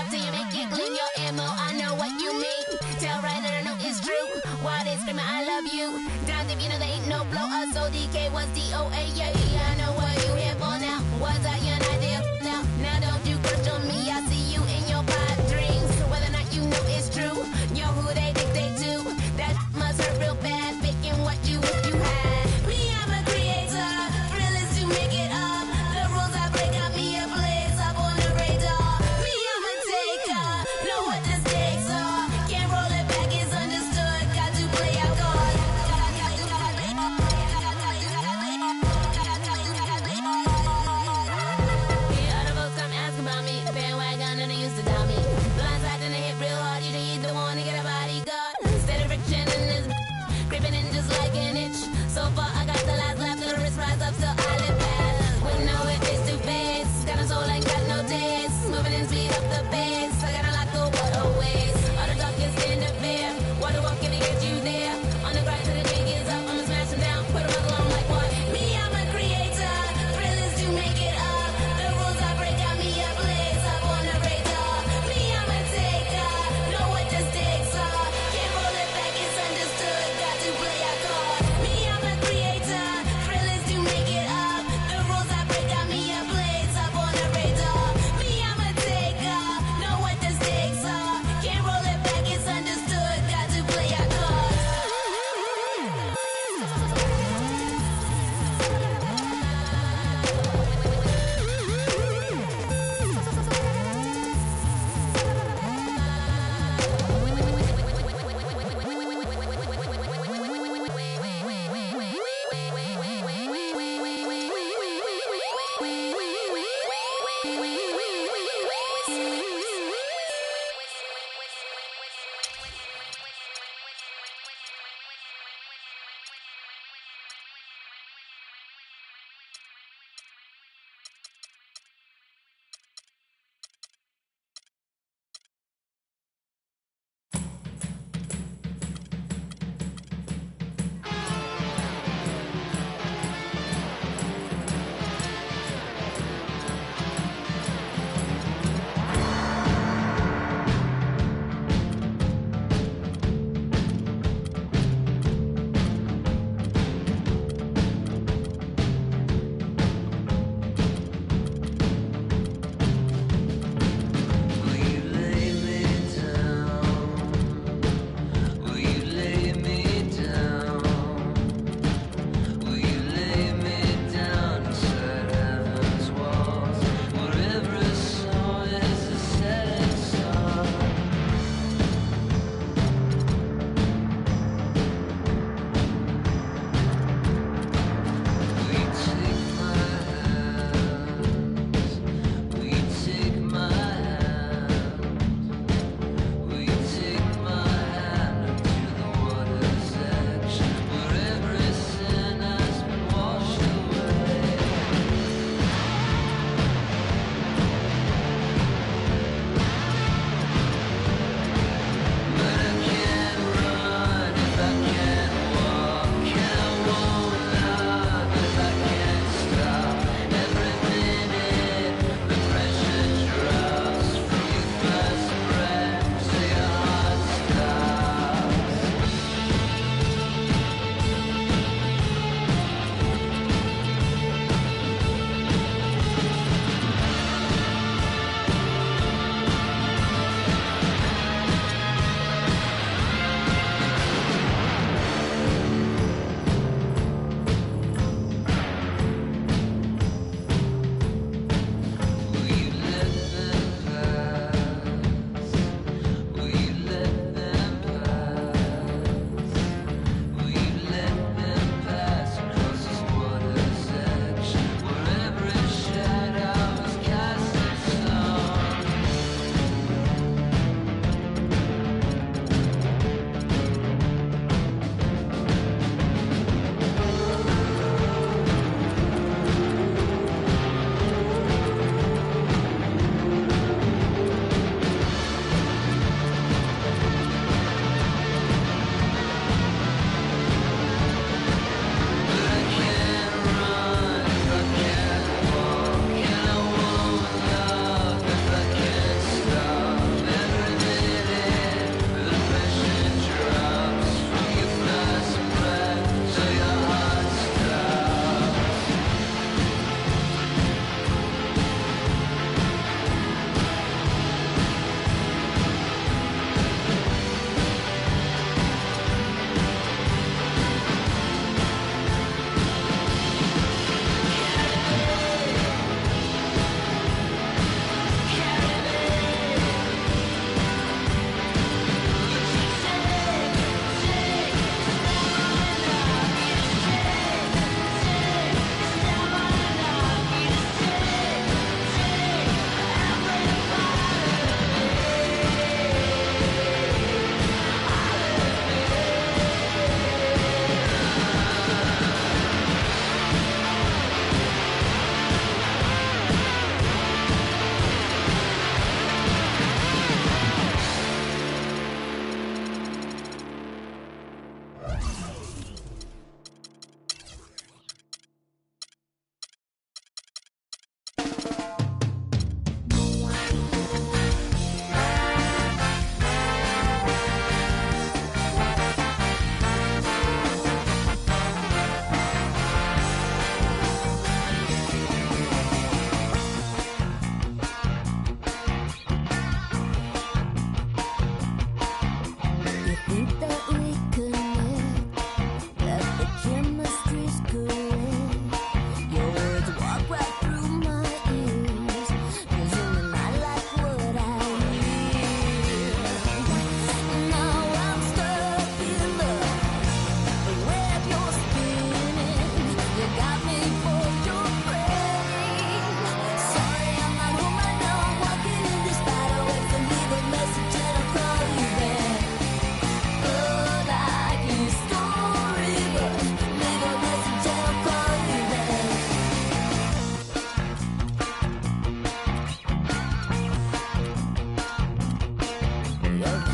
up till you make it clean your ammo. I know what you mean. Tell right and I know it's true. Why they screaming I love you? Down if you know there ain't no blow up. So DK was DOA. Yeah, yeah, I know what you here for now. Was I your idea? Now don't you question me. I see you in your pipe dreams. Whether or not you know it's true. Yo, who they dictate to? That must hurt real bad. Picking what you wish you had. Me, I'm a creator. Fearless to make it up. The rules I break got me a blaze up on the radar. Me, I'm a taker. Know what the stakes are. Can't roll it back, it's understood. Got to play out guard.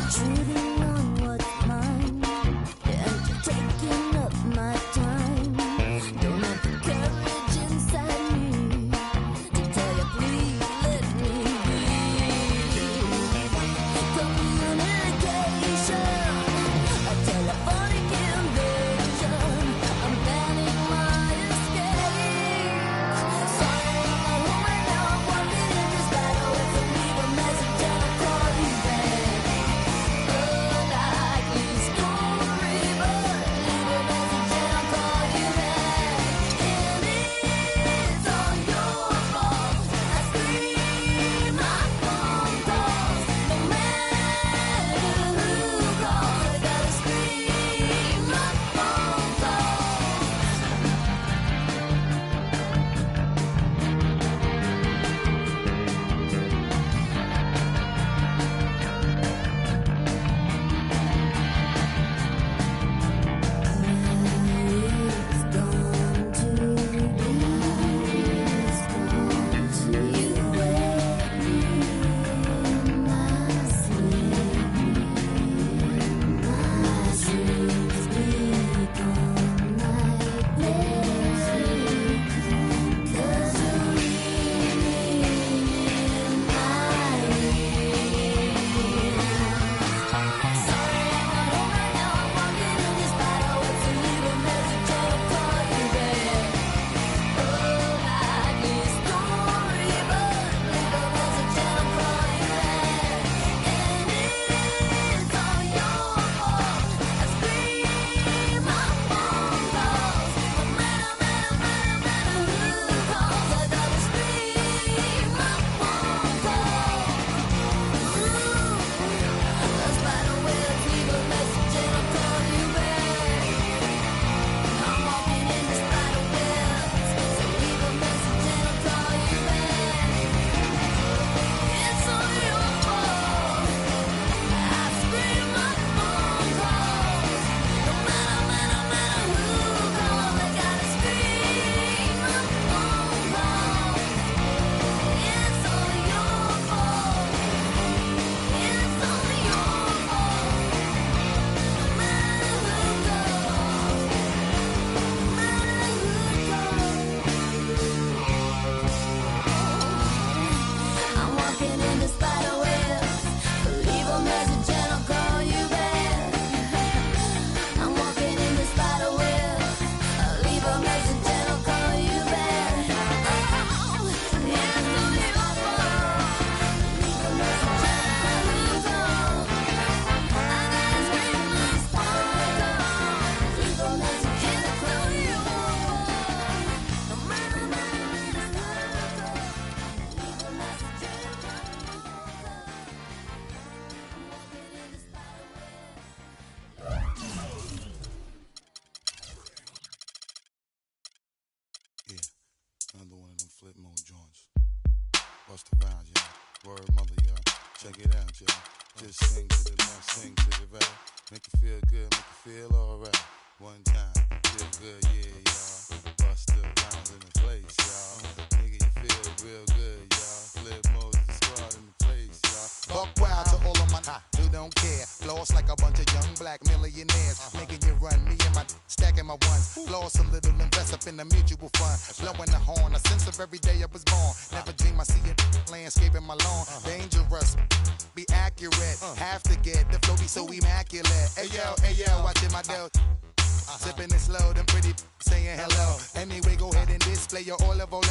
Intruding on what's mine, and you're taking up my time. Don't have the courage inside me to tell you, please let me be. Communication, a telephonic invasion. I'm planning my escape. Sorry, I'm not home right now. I'm walking in this battle. If I leave a message, I'll call you back. Unlikely story, but leave a message and I'll call you back. And it's all your fault. I scream my phone calls. No matter who calls, I gotta scream my phone calls. It's gone to you wake me in my sleep. My dreams become nightmares. 'Cause you're ringing in my ear. Sorry, I'm not home right now. I'm walking in this battle. If you leave a message, I'll call you back. Unlikely story, but leave a message and I'll call you back. And it's all your fault. I scream my phone calls. No matter who calls, I gotta scream my phone calls. The spider webs, leave a message and I'll call you back. I'm walking in the spider webs, so leave a message and I'll call you back. It's all your fault. I scream my phone calls. No matter who calls, I gotta scream my phone calls. It's all your fault. It's all your fault. No matter who calls, no matter who calls. I'm walking in the spider webs. Leave a message and I'll call you back. I'm walking in the spider webs. Leave a message and I'll call you back. It's all your fault. Leave a message and I'll call. I gotta scream my phone calls. Leave a message and I'll call you back. No matter who calls, leave a message and I'll call you back. I'm walking in the spider web. Yeah, another one of them flip mode joints. Bust the rhymes, y'all. Word mother, y'all. Check it out, y'all. Just sing to the left, sing to the right. Make you feel good, make you feel alright. One time, feel good, yeah, y'all. Bust the rhymes in the place, y'all. Nigga, you feel real good, y'all. Flip mode, the squad in the place, y'all. Buck wild to all of my who don't care. Floss like a bunch of young black millionaires. Making you run, me and my stacking my ones. Floss a little, invest up in the mutual fund. Blowing the horn, a sense of every day I was born. Never dream I see it landscaping my lawn. Dangerous, be accurate. Have to get the flow be so immaculate. Hey yo, watching my dough. Sipping it slow, them pretty saying hello. Anyway, go ahead and display your olive ole.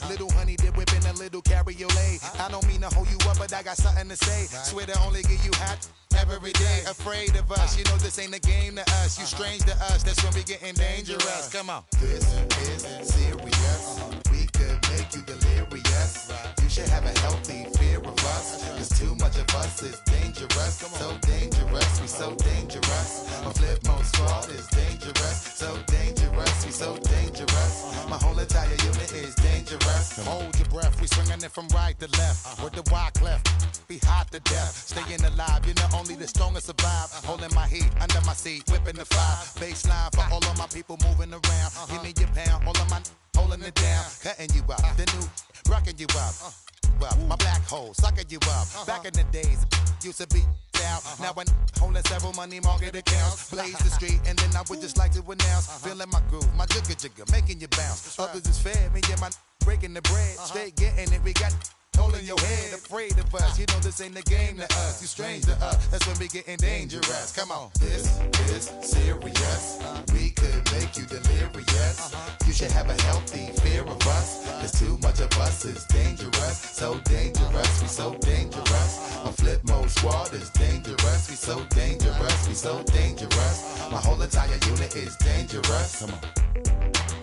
Little honey dip whipping a little cabriolet. I don't mean to hold you up, but I got something to say. Swear to only give you hot every day. Afraid of us, you know this ain't a game to us. You strange to us, that's when we getting dangerous. Come on. This is serious. We could make you delirious. You should have a healthy fear of us. Cause too much of us is dangerous. So dangerous, we so dangerous. My flip mode squad is dangerous. So dangerous, we so dangerous. My whole entire unit is dangerous. Hold your breath, we swinging it from right to left. With the wide cleft, be hot to death. Staying alive, you know only the strongest survive. Holding my heat under my seat, whipping the fire. Baseline for all of my people moving around. Give me your pound, all of my holding it down. Cutting you up, the new rocking you up. My black hole, sucking you up. Back in the days, used to be out. Now I holding several money market accounts. Blaze the street, and then I would just like to announce. Feeling my groove, my jigga, making you bounce. Others is fair, me and my breaking the bread. Straight getting it, we got holding your head, afraid of us. You know this ain't the game to us. You strange to us. That's when we getting dangerous. Come on. This is serious. We could make you delirious. You should have a healthy fear of us. Cause too much of us is dangerous. So dangerous, we so dangerous. My flip mode squad is dangerous. We so dangerous, we so dangerous. My whole entire unit is dangerous. Come on.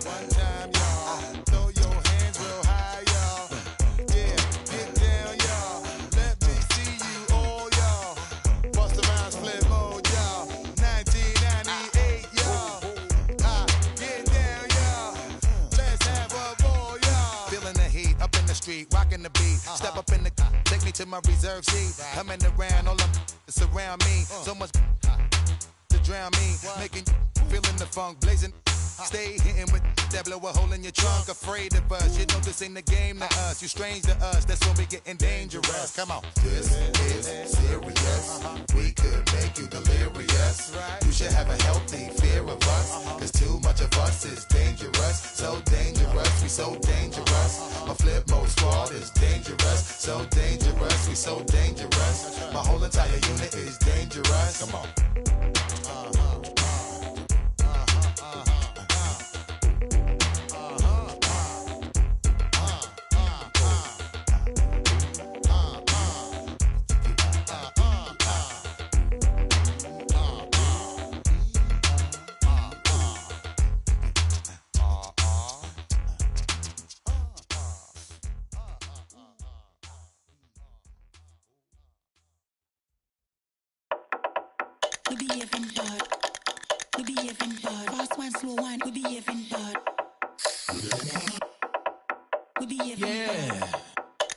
One time, y'all. Throw your hands real high, y'all. Yeah, get down, y'all. Let me see you all, y'all. Bust around flip mode, y'all. 1998, y'all. Get down, y'all. Let's have a ball, y'all. Feeling the heat up in the street, rocking the beat. Step up in the take me to my reserve seat. Coming around, all them surround me. So much to drown me, making feeling the funk blazing. Stay hitting with that blow a hole in your trunk. Afraid of us, you know this ain't the game to us. You strange to us, that's when we getting dangerous. Come on. This is serious. We could make you delirious. You should have a healthy fear of us. Cause too much of us is dangerous. So dangerous, we so dangerous. My flip mode squad is dangerous. So dangerous, we so dangerous. My whole entire unit is dangerous. Come on. We behaving bad. We behaving bad. Fast one, slow one. We behaving bad. We behaving bad.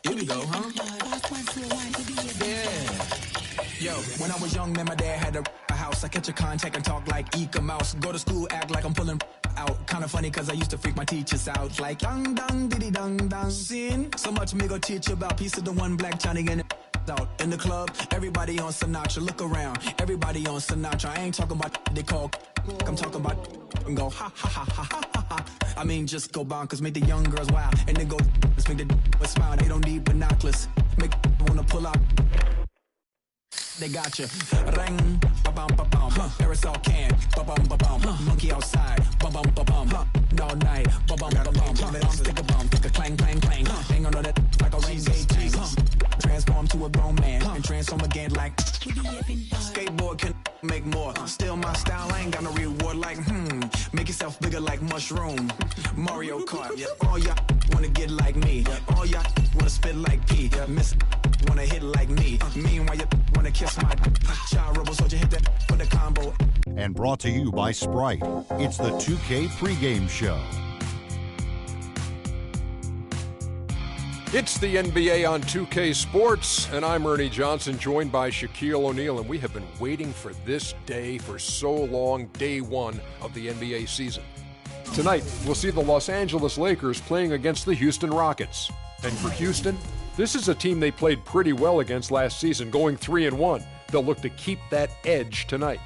Here we go, huh? Fast one, slow one. We behaving Yo, when I was young, man, my dad had a house. I catch a contact and talk like Eka Mouse. Go to school, act like I'm pulling out. Kinda funny, cause I used to freak my teachers out. Like, dang, dang, diddy, dang, dang. Sin. So much me go teach you about piece of the one black Johnny and out in the club. Everybody on Sinatra. Look around. Everybody on Sinatra. I ain't talking about they call. I'm talking about and go ha ha ha ha ha ha. I mean, just go bonkers, make the young girls wild, and then go let's make the smile. They don't need binoculars. Make wanna pull out. They got you. Ring, ba-bum, ba-bum. Parasol can, ba-bum, ba-bum. Monkey outside, ba-bum, ba-bum. All night, ba-bum, ba-bum. Let on stick a bum, stick a clang, clang, clang. Hang on to that like a ring gauge. Transform to a grown man and transform again like skateboard can make more. Still my style, I ain't got no reward like make yourself bigger like mushroom. Mario Kart, all y'all wanna get like me. All y'all wanna spit like P. Miss wanna hit like me. Meanwhile you wanna kiss my child rebel, so you hit that for the combo. And brought to you by Sprite. It's the 2K pregame show. It's the NBA on 2K Sports, and I'm Ernie Johnson, joined by Shaquille O'Neal, and we have been waiting for this day for so long, day one of the NBA season. Tonight, we'll see the Los Angeles Lakers playing against the Houston Rockets. And for Houston, this is a team they played pretty well against last season, going 3-1. They'll look to keep that edge tonight.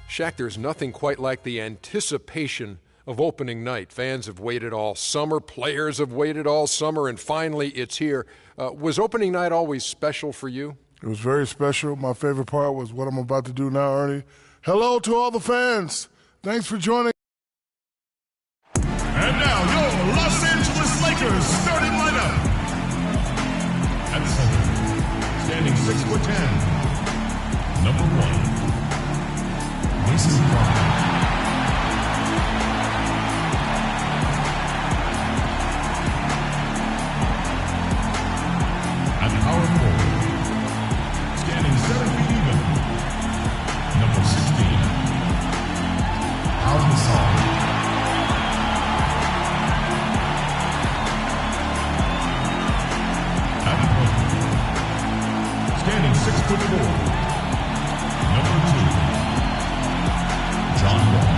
Shaq, there's nothing quite like the anticipation of opening night. Fans have waited all summer, players have waited all summer, and finally it's here. Was opening night always special for you? It was very special. My favorite part was what I'm about to do now, Ernie. Hello to all the fans. Thanks for joining. And now your Los Angeles Lakers starting lineup. At center, standing 6'10", number 1, Mason Brown. Power forward, standing 7 feet even, number 16, Al Hassan. At point, standing 6'4", number 2, John Wall.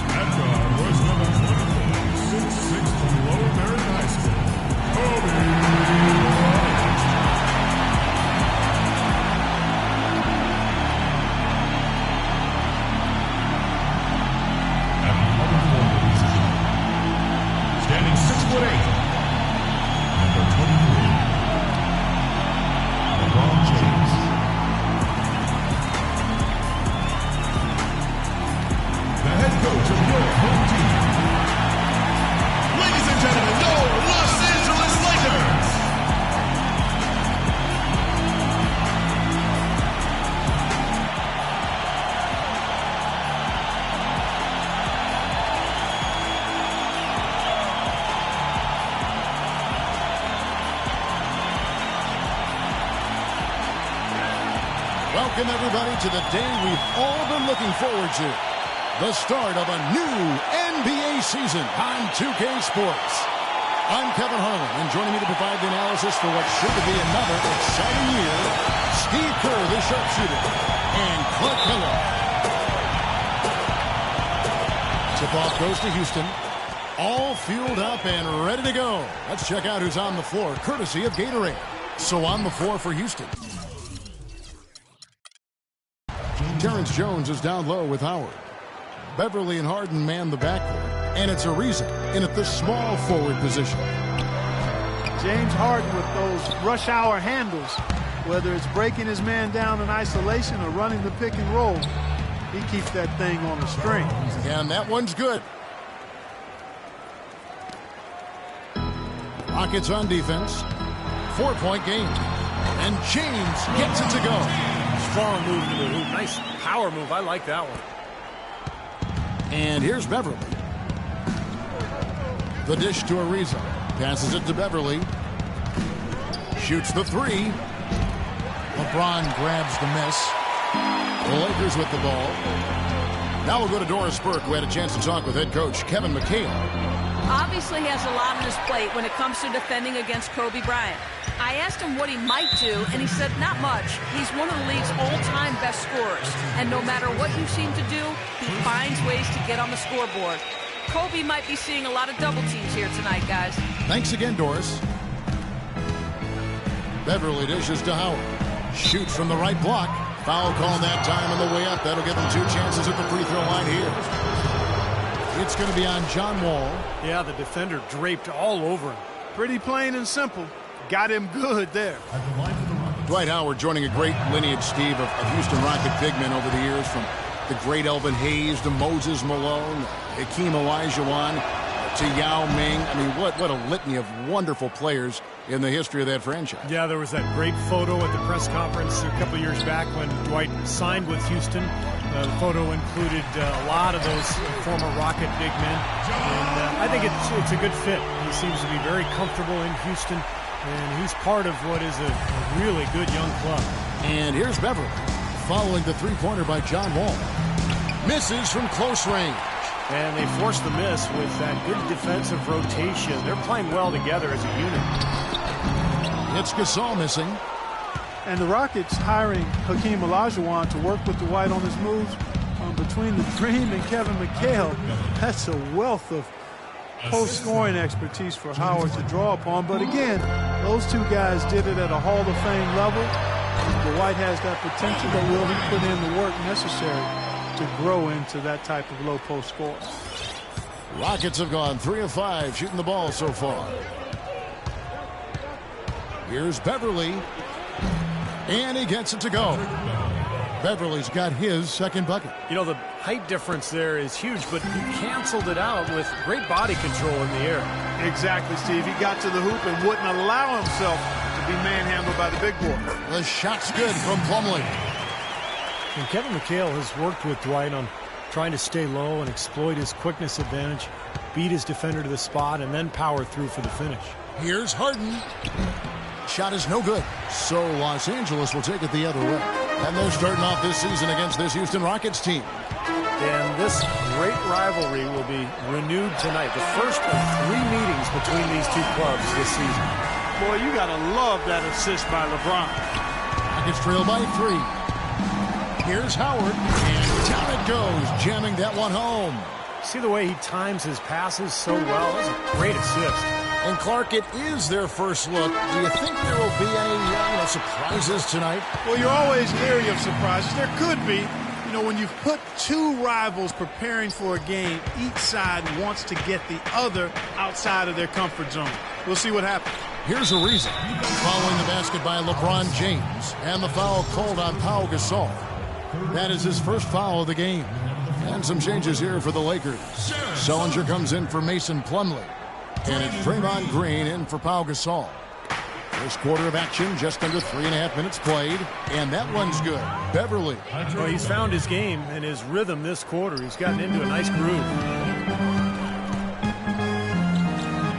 At guard was number 24, 6'6" from Lower 6'8", number 23, LeBron James. The head coach of your home team. Ladies and gentlemen, your Los Angeles Lakers. Welcome, everybody, to the day we've all been looking forward to. The start of a new NBA season on 2K Sports. I'm Kevin Harlan, and joining me to provide the analysis for what's sure to be another exciting year, Steve Kerr, the sharpshooter, and Clark Miller. Tip-off goes to Houston. All fueled up and ready to go. Let's check out who's on the floor, courtesy of Gatorade. So on the floor for Houston. Terrence Jones is down low with Howard. Beverly and Harden man the backcourt, and it's Ariza in at the small forward position. James Harden with those rush hour handles, whether it's breaking his man down in isolation or running the pick and roll, he keeps that thing on the string. And that one's good. Rockets on defense. 4-point game. And James gets it to go. Strong move to the hoop. Nice power move. I like that one. And here's Beverly. The dish to Ariza. Passes it to Beverly. Shoots the three. LeBron grabs the miss. The Lakers with the ball. Now we'll go to Doris Burke, who had a chance to talk with head coach Kevin McHale. Obviously has a lot on his plate when it comes to defending against Kobe Bryant. I asked him what he might do, and he said not much. He's one of the league's all-time best scorers, and no matter what you seem to do, he finds ways to get on the scoreboard. Kobe might be seeing a lot of double teams here tonight, guys. Thanks again, Doris. Beverly dishes to Howard. Shoots from the right block. Foul call that time on the way up. That'll give him 2 chances at the free throw line here. It's going to be on John Wall. Yeah, the defender draped all over him. Pretty plain and simple. Got him good there. Dwight Howard joining a great lineage, Steve, of Houston Rocket big men over the years, from the great Elvin Hayes to Moses Malone, Hakeem Olajuwon to Yao Ming. I mean, what a litany of wonderful players in the history of that franchise. Yeah, there was that great photo at the press conference a couple years back when Dwight signed with Houston. The photo included a lot of those former Rocket big men, and I think it's a good fit. He seems to be very comfortable in Houston, and he's part of what is a really good young club. And here's Beverly, following the three-pointer by John Wall. Misses from close range. And they forced the miss with that good defensive rotation. They're playing well together as a unit. It's Gasol missing. And the Rockets hiring Hakeem Olajuwon to work with Dwight on his moves. Between the Dream and Kevin McHale, that's a wealth of post-scoring expertise for Howard to draw upon. But again, those two guys did it at a Hall of Fame level. Dwight has that potential, but will he put in the work necessary to grow into that type of low post score? Rockets have gone 3 of 5 shooting the ball so far. Here's Beverly. And he gets it to go. Beverly's got his second bucket. You know, the height difference there is huge, but he canceled it out with great body control in the air. Exactly, Steve. He got to the hoop and wouldn't allow himself to be manhandled by the big boy. The shot's good from Plumlee. And Kevin McHale has worked with Dwight on trying to stay low and exploit his quickness advantage, beat his defender to the spot, and then power through for the finish. Here's Harden. Shot is no good. So Los Angeles will take it the other way. And they're starting off this season against this Houston Rockets team. And this great rivalry will be renewed tonight. The first of 3 meetings between these two clubs this season. Boy, you got to love that assist by LeBron. Rockets trail by 3. Here's Howard, and down it goes, jamming that one home. See the way he times his passes so well? That's a great assist. And Clark, it is their first look. Do you think there will be any surprises tonight? Well, you're always leery of surprises. There could be, You know, when you've put two rivals preparing for a game, each side wants to get the other outside of their comfort zone. We'll see what happens. Here's Ariza following the basket by LeBron James, and the foul called on Pau Gasol. That is his first foul of the game. And some changes here for the Lakers. Sullinger comes in for Mason Plumlee, and it's Draymond Green in for Pau Gasol. First quarter of action, just under 3.5 minutes played, and that one's good. Beverly. Well, he's found his game and his rhythm this quarter. He's gotten into a nice groove.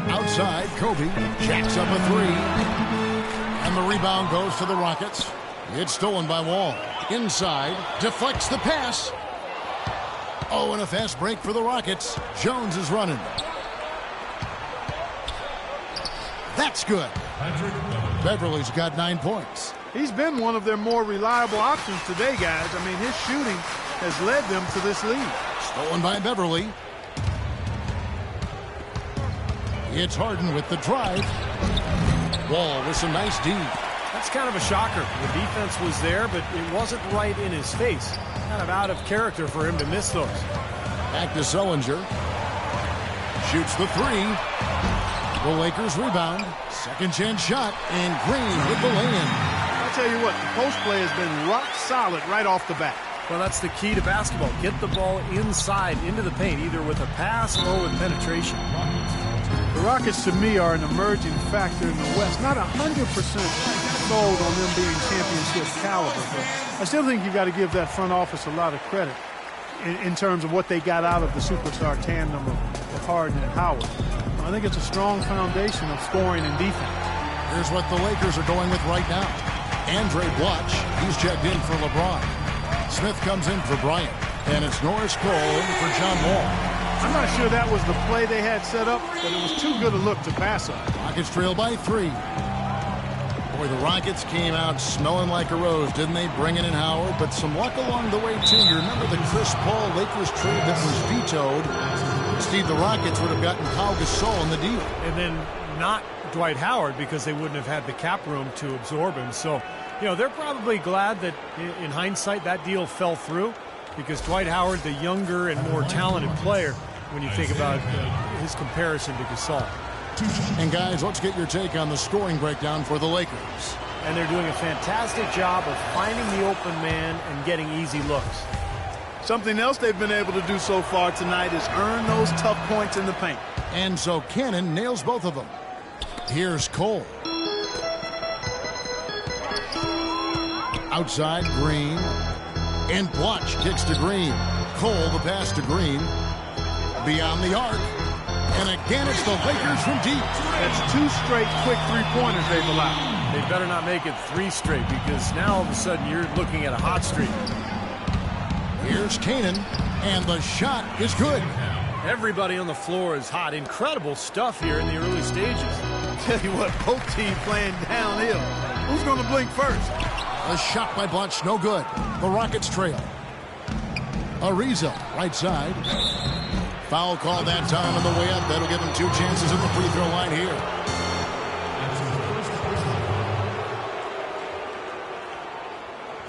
Outside, Kobe jacks up a three, and the rebound goes to the Rockets. It's stolen by Wall. Inside, deflects the pass. Oh, and a fast break for the Rockets. Jones is running. That's good. Beverly's got 9 points. He's been one of their more reliable options today, guys. I mean, his shooting has led them to this lead. Stolen by Beverly. It's Harden with the drive. Wall with some nice D. That's kind of a shocker. The defense was there, but it wasn't right in his face. Kind of out of character for him to miss those. Back to Sullinger. Shoots the three. The Lakers rebound. Second chance shot, and Green with the lay-in. I'll tell you what, the post play has been rock solid right off the bat. Well, that's the key to basketball. Get the ball inside into the paint, either with a pass or with penetration. The Rockets, to me, are an emerging factor in the West. Not 100% sold on them being championship caliber, but I still think you've got to give that front office a lot of credit in terms of what they got out of the superstar tandem of Harden and Howard. I think it's a strong foundation of scoring and defense. Here's what the Lakers are going with right now. Andre Blatch, he's checked in for LeBron. Smith comes in for Bryant. And it's Norris Cole in for John Wall. I'm not sure that was the play they had set up, but it was too good a look to pass up. Rockets trail by 3. Boy, the Rockets came out smelling like a rose, didn't they? Bringing in Howard, but some luck along the way, too. You remember the Chris Paul Lakers trade that was vetoed? Steve, the Rockets would have gotten Pau Gasol in the deal. And then not Dwight Howard, because they wouldn't have had the cap room to absorb him. So, you know, they're probably glad that, in hindsight, that deal fell through, because Dwight Howard, the younger and more talented player, when you think about his comparison to Gasol. And, guys, let's get your take on the scoring breakdown for the Lakers. And they're doing a fantastic job of finding the open man and getting easy looks. Something else they've been able to do so far tonight is earn those tough points in the paint. And so Cannon nails both of them. Here's Cole. Outside, Green. And Blatch kicks to Green. Cole, the pass to Green. Beyond the arc. And again, it's the Lakers from deep. That's 2 straight quick three-pointers they've allowed. They better not make it 3 straight, because now all of a sudden you're looking at a hot streak. Here's Cannon, and the shot is good. Everybody on the floor is hot. Incredible stuff here in the early stages. I'll tell you what, both teams playing downhill. Who's going to blink first? A shot by Blatch, no good. The Rockets trail. Ariza, right side. Foul call that time on the way up. That'll give him 2 chances at the free throw line here.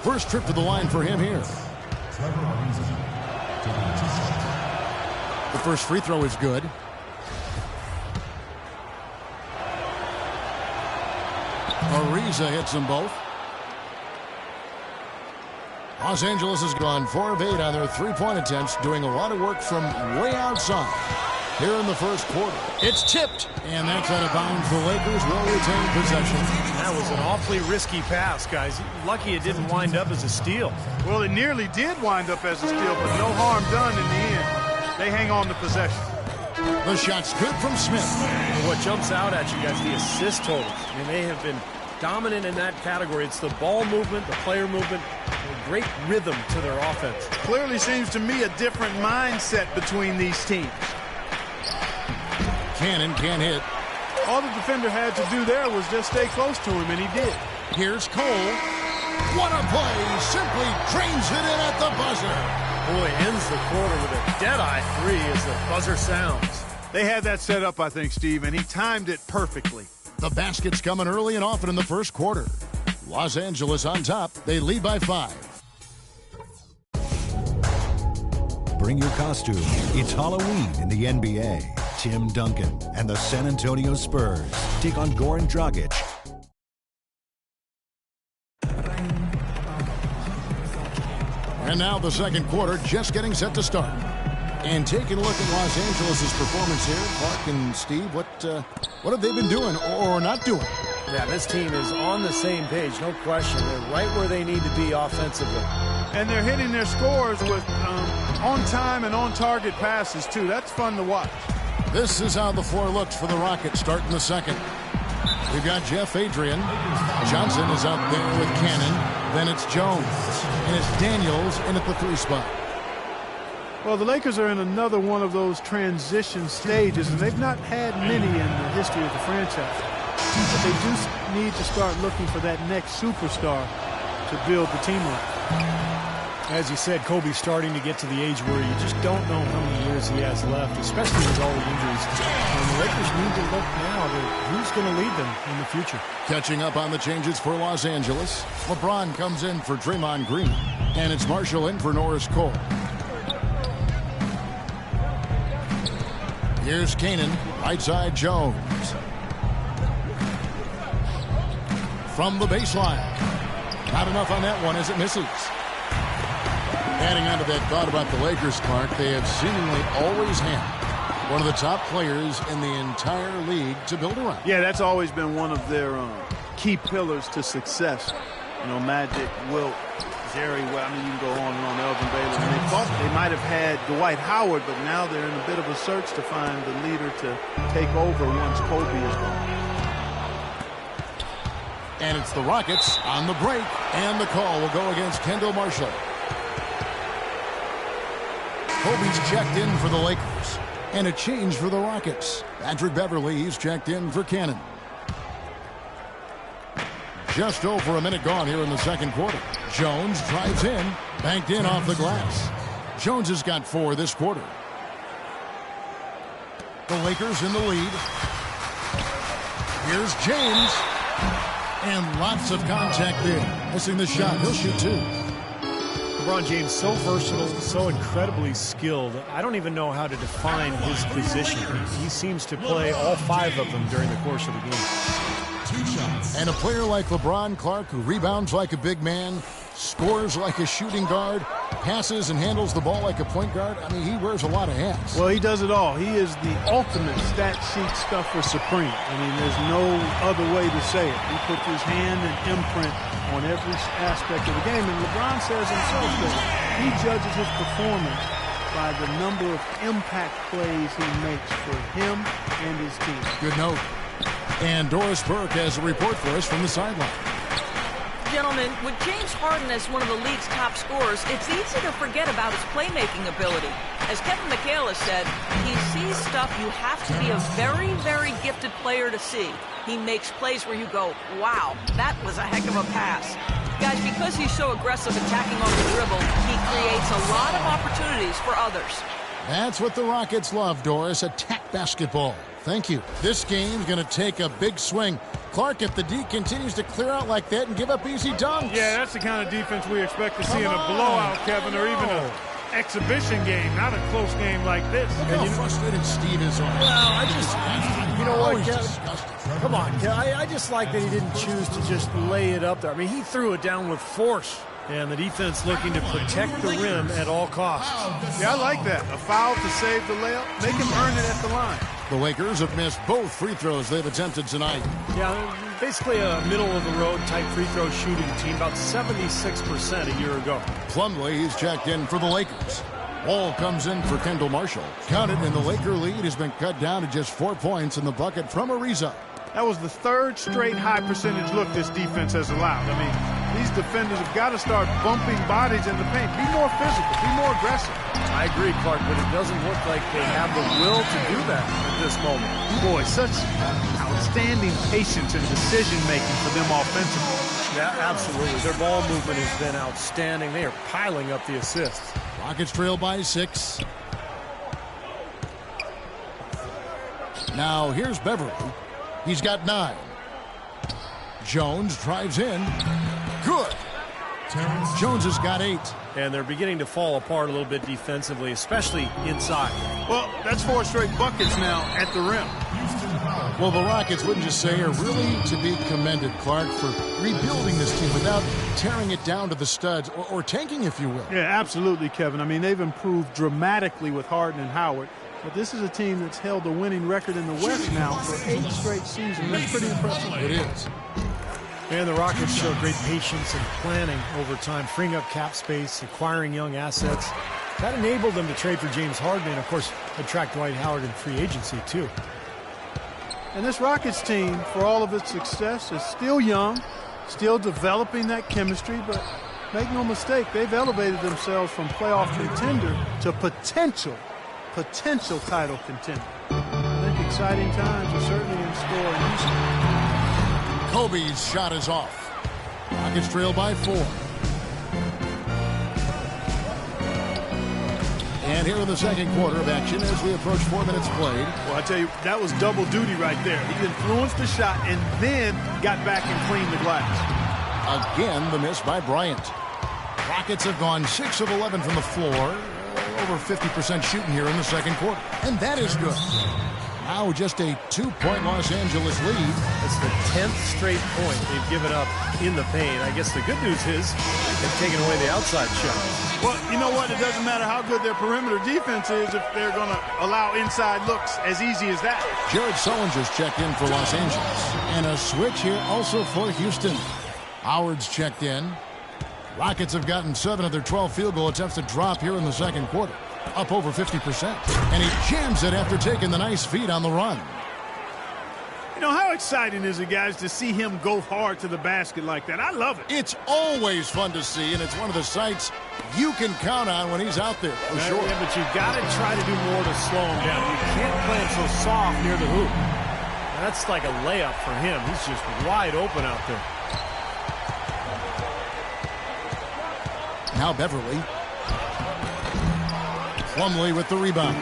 First trip to the line for him here. The first free throw is good. Ariza hits them both. Los Angeles has gone 4 of 8 on their 3-point attempts, doing a lot of work from way outside. Here in the first quarter, it's tipped, and that's out of bounds. The Lakers will retain possession. That was an awfully risky pass, guys. Lucky it didn't wind up as a steal. Well, it nearly did wind up as a steal, but no harm done in the end. They hang on to possession. The shot's good from Smith. And what jumps out at you guys, the assist totals. I mean, they have been dominant in that category. It's the ball movement, the player movement, a great rhythm to their offense. Clearly seems to me a different mindset between these teams. Cannon can't hit. All the defender had to do there was just stay close to him, and he did. Here's Cole. What a play. Simply drains it in at the buzzer. Boy, ends the quarter with a dead-eye 3 as the buzzer sounds. They had that set up, I think, Steve, and he timed it perfectly. The basket's coming early and often in the first quarter. Los Angeles on top. They lead by 5. bring your costume. It's Halloween in the NBA. Tim Duncan and the San Antonio Spurs take on Goran Dragic. And now the second quarter just getting set to start. And taking a look at Los Angeles' performance here, Clark and Steve, what have they been doing or not doing? Yeah, this team is on the same page, no question. They're right where they need to be offensively. And they're hitting their scores with on-time and on-target passes, too. That's fun to watch. This is how the floor looks for the Rockets starting the second. We've got Jeff Adrian. Johnson is out there with Cannon. Then it's Jones. And it's Daniels in at the 3 spot. Well, the Lakers are in another one of those transition stages, and they've not had many in the history of the franchise. But they do need to start looking for that next superstar to build the team around. As you said, Kobe's starting to get to the age where you just don't know how many years he has left, especially with all the injuries. And the Lakers need to look now to who's going to lead them in the future. Catching up on the changes for Los Angeles. LeBron comes in for Draymond Green. And it's Marshall in for Norris Cole. Here's Canaan, right side Jones. From the baseline. Not enough on that one as it misses. Adding on to that thought about the Lakers, Clark, they have seemingly always had one of the top players in the entire league to build around. Yeah, that's always been one of their key pillars to success. You know, Magic, Wilt, Jerry, you can go on and on, Elvin Baylor. And they thought they might have had Dwight Howard, but now they're in a bit of a search to find the leader to take over once Kobe is gone. And it's the Rockets on the break, and the call will go against Kendall Marshall. Kobe's checked in for the Lakers, and a change for the Rockets. Patrick Beverly, he's checked in for Cannon. Just over a minute gone here in the second quarter. Jones drives in, banked in off the glass. Jones has got 4 this quarter. The Lakers in the lead. Here's James. And lots of contact there. Missing the shot. He'll shoot 2. LeBron James, so versatile, so incredibly skilled. I don't even know how to define his position. He seems to play all 5 of them during the course of the game. 2 shots. And a player like LeBron, Clark, who rebounds like a big man, scores like a shooting guard, passes and handles the ball like a point guard. I mean, he wears a lot of hats. Well, he does it all. He is the ultimate stat sheet stuffer supreme. I mean, there's no other way to say it. He puts his hand and imprint on every aspect of the game. And LeBron says himself that he judges his performance by the number of impact plays he makes for him and his team. Good note. And Doris Burke has a report for us from the sideline. Gentlemen, with James Harden as one of the league's top scorers, it's easy to forget about his playmaking ability. As Kevin McHale has said, he sees stuff you have to be a very, very gifted player to see. He makes plays where you go, wow, that was a heck of a pass. Guys, because he's so aggressive attacking off the dribble, he creates a lot of opportunities for others. That's what the Rockets love, Doris, attack basketball. Thank you. This game's going to take a big swing. Clark, if the D continues to clear out like that and give up easy dunks. Yeah, that's the kind of defense we expect to see in a blowout, Kevin, or even an exhibition game, not a close game like this. Look how frustrated Steve is on it. Well, you know what, Kevin? Come on, Kevin. I just like that he didn't choose to just lay it up there. I mean, he threw it down with force. And the defense looking to protect the rim at all costs. Yeah, I like that. A foul to save the layup. Make him earn it at the line. The Lakers have missed both free throws they've attempted tonight. Yeah, basically a middle-of-the-road type free throw shooting team, about 76% a year ago. Plumlee, he's checked in for the Lakers. Ball comes in for Kendall Marshall. Counted, and the Laker lead has been cut down to just 4 points in the bucket from Ariza. That was the 3rd straight high-percentage look this defense has allowed. I mean, these defenders have got to start bumping bodies in the paint. Be more physical. Be more aggressive. I agree, Clark, but it doesn't look like they have the will to do that at this moment. Boy, such outstanding patience and decision-making for them offensively. Yeah, absolutely. Their ball movement has been outstanding. They are piling up the assists. Rockets trail by 6. Now, here's Beverly. He's got 9. Jones drives in. Good. Jones has got 8. And they're beginning to fall apart a little bit defensively, especially inside. Well, that's 4 straight buckets now at the rim. Well, the Rockets, wouldn't you say, are really to be commended, Clark, for rebuilding this team without tearing it down to the studs or tanking, if you will. Yeah, absolutely, Kevin. I mean, they've improved dramatically with Harden and Howard. But this is a team that's held a winning record in the West now for 8 straight seasons. That's pretty impressive. It is. And the Rockets show great patience and planning over time, freeing up cap space, acquiring young assets. That enabled them to trade for James Harden and, of course, attract Dwight Howard in free agency, too. And this Rockets team, for all of its success, is still young, still developing that chemistry, but make no mistake, they've elevated themselves from playoff contender to potential title contender. I think exciting times are certainly in store in Houston. Kobe's shot is off. Rockets trail by 4. And here in the second quarter of action as we approach 4 minutes played. Well, I tell you, that was double duty right there. He influenced the shot and then got back and cleaned the glass. Again, the miss by Bryant. Rockets have gone 6 of 11 from the floor. Over 50% shooting here in the second quarter. And that is good. Now just a 2-point Los Angeles lead. It's the 10th straight point they've given up in the paint. I guess the good news is they've taken away the outside shot. Well, you know what? It doesn't matter how good their perimeter defense is if they're going to allow inside looks as easy as that. Jared Sullinger's checked in for Los Angeles. And a switch here also for Houston. Howard's checked in. Rockets have gotten 7 of their 12 field goal attempts to drop here in the second quarter. Up over 50%. And he jams it after taking the nice feed on the run. You know, how exciting is it, guys, to see him go hard to the basket like that? I love it. It's always fun to see, and it's one of the sights you can count on when he's out there, for sure. Yeah, but you've got to try to do more to slow him down. You can't play him so soft near the hoop. That's like a layup for him. He's just wide open out there. Now Beverly. Plumlee with the rebound.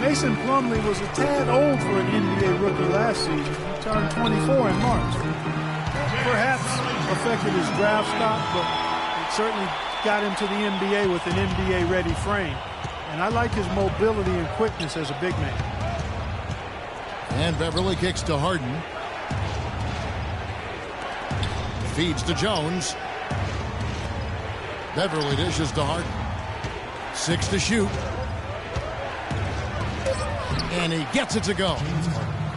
Mason Plumlee was a tad old for an NBA rookie last season. He turned 24 in March. Perhaps affected his draft stock, but it certainly got him to the NBA with an NBA-ready frame. And I like his mobility and quickness as a big man. And Beverly kicks to Harden. Feeds to Jones. Beverly dishes to Harden. 6 to shoot. And he gets it to go.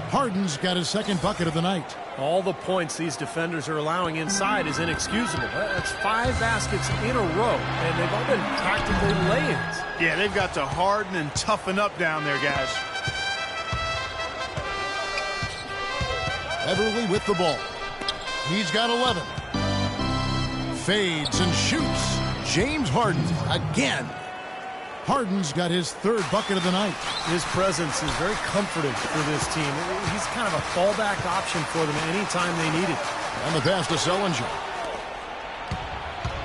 Harden's got his second bucket of the night. All the points these defenders are allowing inside is inexcusable. That's 5 baskets in a row, and they've all been practically lay-ins. Yeah, they've got to harden and toughen up down there, guys. Beverly with the ball. He's got 11. Fades and shoots. James Harden again. Harden's got his 3rd bucket of the night. His presence is very comforting for this team. He's kind of a fallback option for them anytime they need it. And the pass to Sullinger.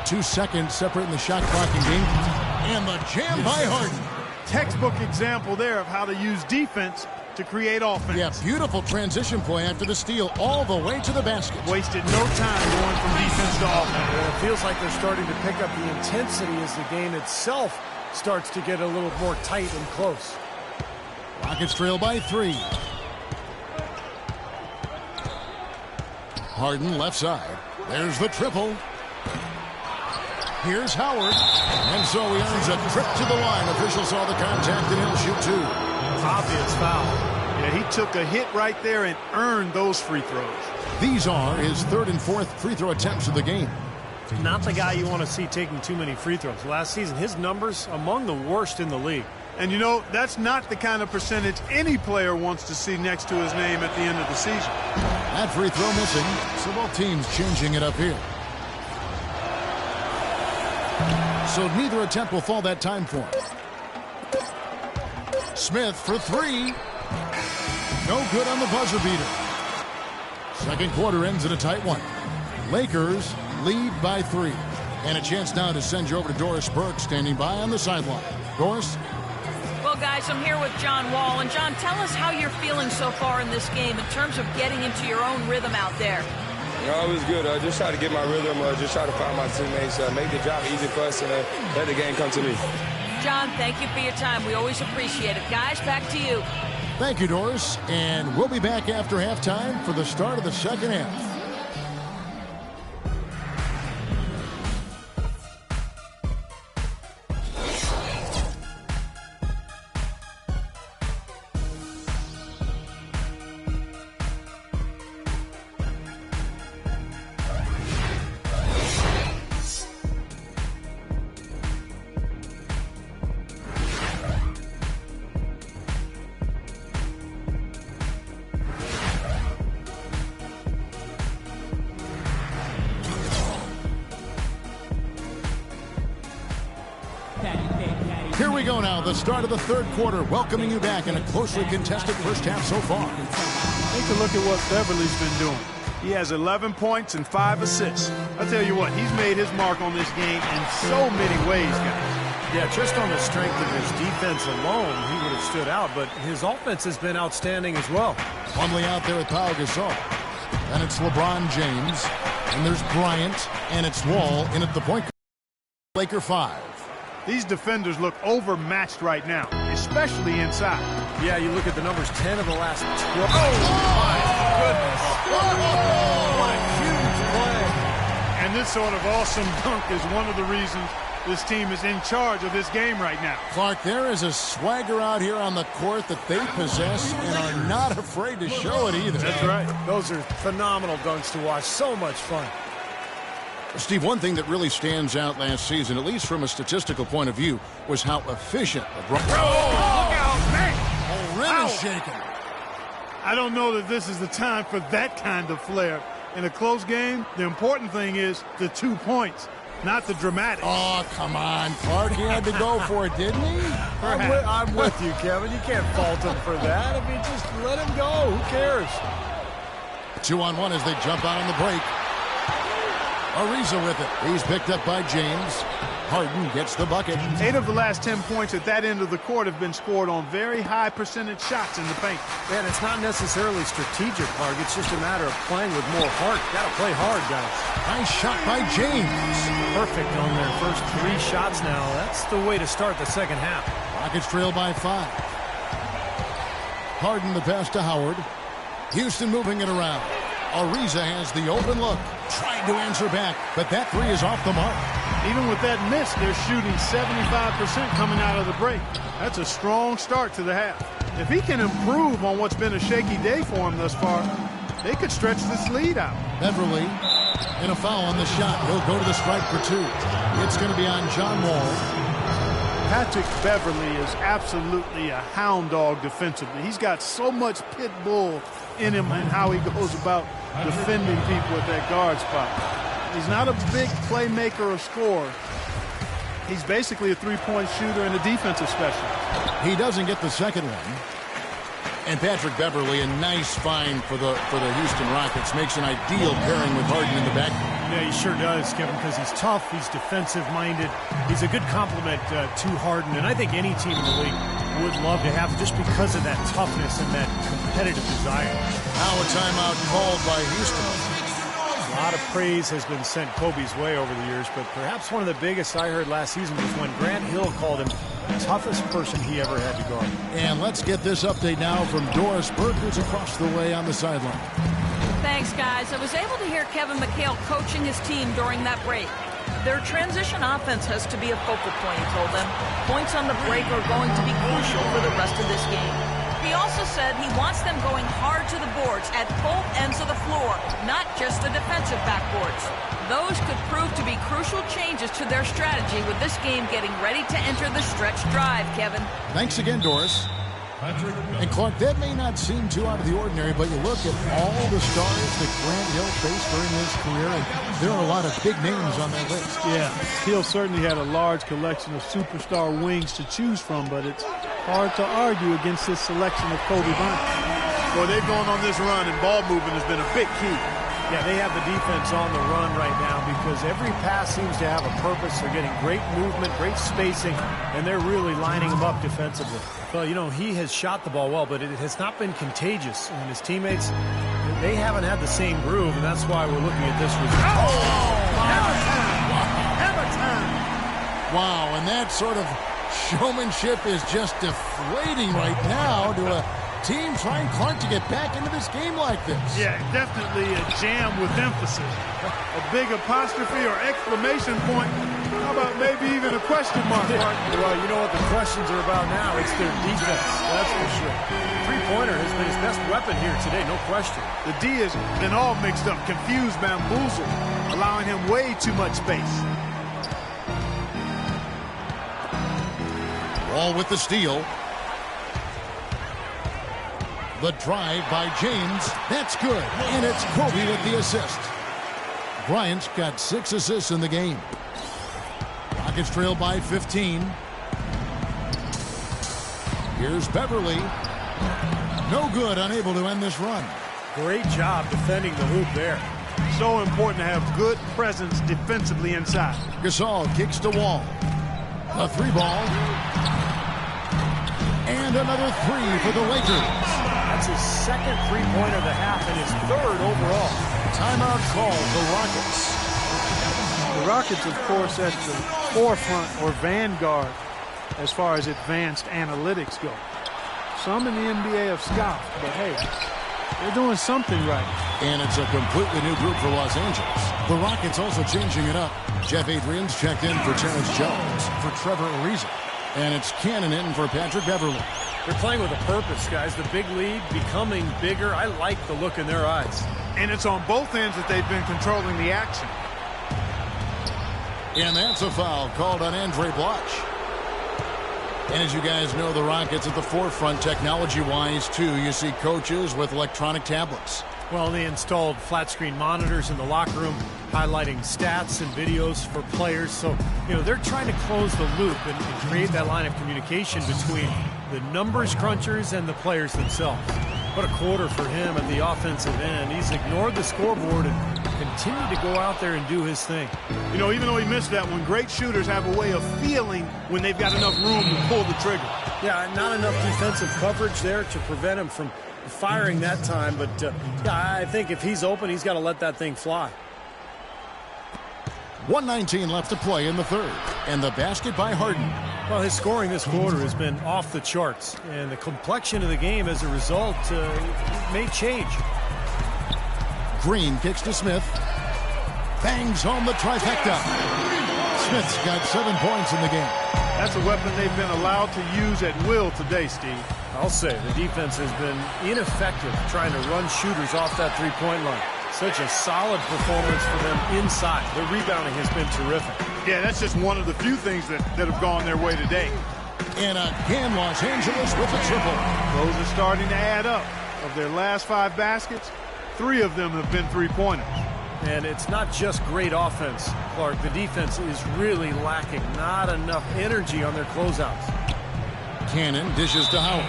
2 seconds separating the shot clock and game. And the jam by Harden. Textbook example there of how to use defense to create offense. Yeah, beautiful transition play after the steal all the way to the basket. Wasted no time going from defense to offense. It feels like they're starting to pick up the intensity as the game itself starts to get a little more tight and close. Rockets trail by 3. Harden left side. There's the triple. Here's Howard. And so he earns a trip to the line. Official saw the contact and he'll shoot 2. Obvious foul. Yeah, he took a hit right there and earned those free throws. These are his 3rd and 4th free throw attempts of the game. Not the guy you want to see taking too many free throws. Last season, his numbers among the worst in the league. And you know, that's not the kind of percentage any player wants to see next to his name at the end of the season. That free throw missing, so both teams changing it up here. So neither attempt will fall that time for him. Smith for 3. No good on the buzzer beater. Second quarter ends in a tight one. Lakers lead by 3. And a chance now to send you over to Doris Burke standing by on the sideline. Doris? Well, guys, I'm here with John Wall. And, John, tell us how you're feeling so far in this game in terms of getting into your own rhythm out there. No, it was good. Just try to get my rhythm, just try to find my teammates, make the job easy for us, and let the game come to me. John, thank you for your time. We always appreciate it. Guys, back to you. Thank you, Doris. And we'll be back after halftime for the start of the second half. Here we go now, the start of the third quarter, welcoming you back in a closely contested first half so far. Take a look at what Beverly's been doing. He has 11 points and 5 assists. I tell you what, he's made his mark on this game in so many ways, guys. Yeah, just on the strength of his defense alone, he would have stood out, but his offense has been outstanding as well. Plumlee out there with Pau Gasol. And it's LeBron James. And there's Bryant. And it's Wall in at the point. Laker 5. These defenders look overmatched right now, especially inside. Yeah, you look at the numbers, 10 of the last 12. Oh, my goodness. What a huge play. And this sort of awesome dunk is one of the reasons this team is in charge of this game right now. Clark, there is a swagger out here on the court that they possess and are not afraid to show it either. That's right. Those are phenomenal dunks to watch. So much fun. Steve, one thing that really stands out last season, at least from a statistical point of view, was how efficient LeBron. Oh, look out, man! Oh, rim is shaking. I don't know that this is the time for that kind of flair. In a close game, the important thing is the 2 points, not the dramatic. Oh, come on, Clark. He had to go for it, didn't he? I'm with you, Kevin. You can't fault him for that. I mean, just let him go. Who cares? 2-on-1 as they jump out on the break. Ariza with it. He's picked up by James. Harden gets the bucket. 8 of the last 10 points at that end of the court have been scored on very high percentage shots in the paint. Man, it's not necessarily strategic, Clark. It's just a matter of playing with more heart. Got to play hard, guys. Nice shot by James. Perfect on their first 3 shots now. That's the way to start the second half. Rockets trail by 5. Harden the pass to Howard. Houston moving it around. Ariza has the open look. Trying to answer back, but that 3 is off the mark. Even with that miss, they're shooting 75% coming out of the break. That's a strong start to the half. If he can improve on what's been a shaky day for him thus far, they could stretch this lead out. Beverly in a foul on the shot. He'll go to the stripe for 2. It's going to be on John Wall. Patrick Beverly is absolutely a hound dog defensively. He's got so much pit bull in him and how he goes about defending people at that guard spot. He's not a big playmaker or scorer. He's basically a three-point shooter and a defensive specialist. He doesn't get the second one. And Patrick Beverly, a nice find for the Houston Rockets, makes an ideal pairing with Harden in the backcourt. Yeah, he sure does, Kevin, because he's tough, he's defensive-minded. He's a good complement to Harden, and I think any team in the league would love to have him just because of that toughness and that competitive desire. Now a timeout called by Houston. A lot of praise has been sent Kobe's way over the years, but perhaps one of the biggest I heard last season was when Grant Hill called him the toughest person he ever had to guard. And let's get this update now from Doris Burke, who's across the way on the sideline. Thanks, guys. I was able to hear Kevin McHale coaching his team during that break. Their transition offense has to be a focal point, he told them. Points on the break are going to be crucial for the rest of this game. He also said he wants them going hard to the boards at both ends of the floor, not just the defensive backboards. Those could prove to be crucial changes to their strategy with this game getting ready to enter the stretch drive, Kevin. Thanks again, Doris. And Clark, that may not seem too out of the ordinary, but you look at all the stars that Grant Hill faced during his career, and there are a lot of big names on that list. Yeah, Hill certainly had a large collection of superstar wings to choose from, but it's hard to argue against this selection of Kobe Bryant. Well, they've gone on this run, and ball movement has been a big key. Yeah, they have the defense on the run right now because every pass seems to have a purpose. They're getting great movement, great spacing, and they're really lining them up defensively. Well, you know, he has shot the ball well, but it has not been contagious. And his teammates, they haven't had the same groove, and that's why we're looking at this result. Hammer time! Wow, and that sort of showmanship is just deflating right now to a team trying Clark to get back into this game like this. Yeah, definitely a jam with emphasis. A big apostrophe or exclamation point. How about maybe even a question mark? Well, you know what the questions are about now? It's their defense, that's for sure. Three-pointer has been his best weapon here today, no question. The D has been all mixed up, confused, bamboozled, allowing him way too much space. Wall with the steal. The drive by James. That's good. And it's Kobe with the assist. Bryant's got 6 assists in the game. Rockets trail by 15. Here's Beverly. No good, unable to end this run. Great job defending the hoop there. So important to have good presence defensively inside. Gasol kicks to Wall. A 3-ball. And another 3 for the Lakers. That's his second three-pointer of the half and his third overall. Timeout called the Rockets. The Rockets, of course, at the forefront or vanguard as far as advanced analytics go. Some in the NBA have scoffed, but hey, they're doing something right. And it's a completely new group for Los Angeles. The Rockets also changing it up. Jeff Adrian's checked in for Terrence Jones, for Trevor Ariza. And it's Cannon in for Patrick Beverly. They're playing with a purpose, guys. The big lead becoming bigger. I like the look in their eyes. And it's on both ends that they've been controlling the action. And that's a foul called on Andre Bloch. And as you guys know, the Rockets at the forefront technology-wise, too. You see coaches with electronic tablets. Well, they installed flat-screen monitors in the locker room, highlighting stats and videos for players. So, you know, they're trying to close the loop and create that line of communication between the numbers crunchers and the players themselves. What a quarter for him at the offensive end. He's ignored the scoreboard and continued to go out there and do his thing. You know, even though he missed that one, great shooters have a way of feeling when they've got enough room to pull the trigger. Yeah, not enough defensive coverage there to prevent him from firing that time. But, yeah, I think if he's open, he's got to let that thing fly. 1:19 left to play in the third. And the basket by Harden. Well, his scoring this quarter has been off the charts. And the complexion of the game as a result may change. Green kicks to Smith. Bangs home the trifecta. Smith's got 7 points in the game. That's a weapon they've been allowed to use at will today, Steve. I'll say the defense has been ineffective trying to run shooters off that three-point line. Such a solid performance for them inside. The rebounding has been terrific. Yeah, that's just one of the few things that have gone their way today. And again, Los Angeles with a triple. Those are starting to add up. Of their last 5 baskets, 3 of them have been three-pointers. And it's not just great offense, Clark. The defense is really lacking. Not enough energy on their closeouts. Cannon dishes to Howard.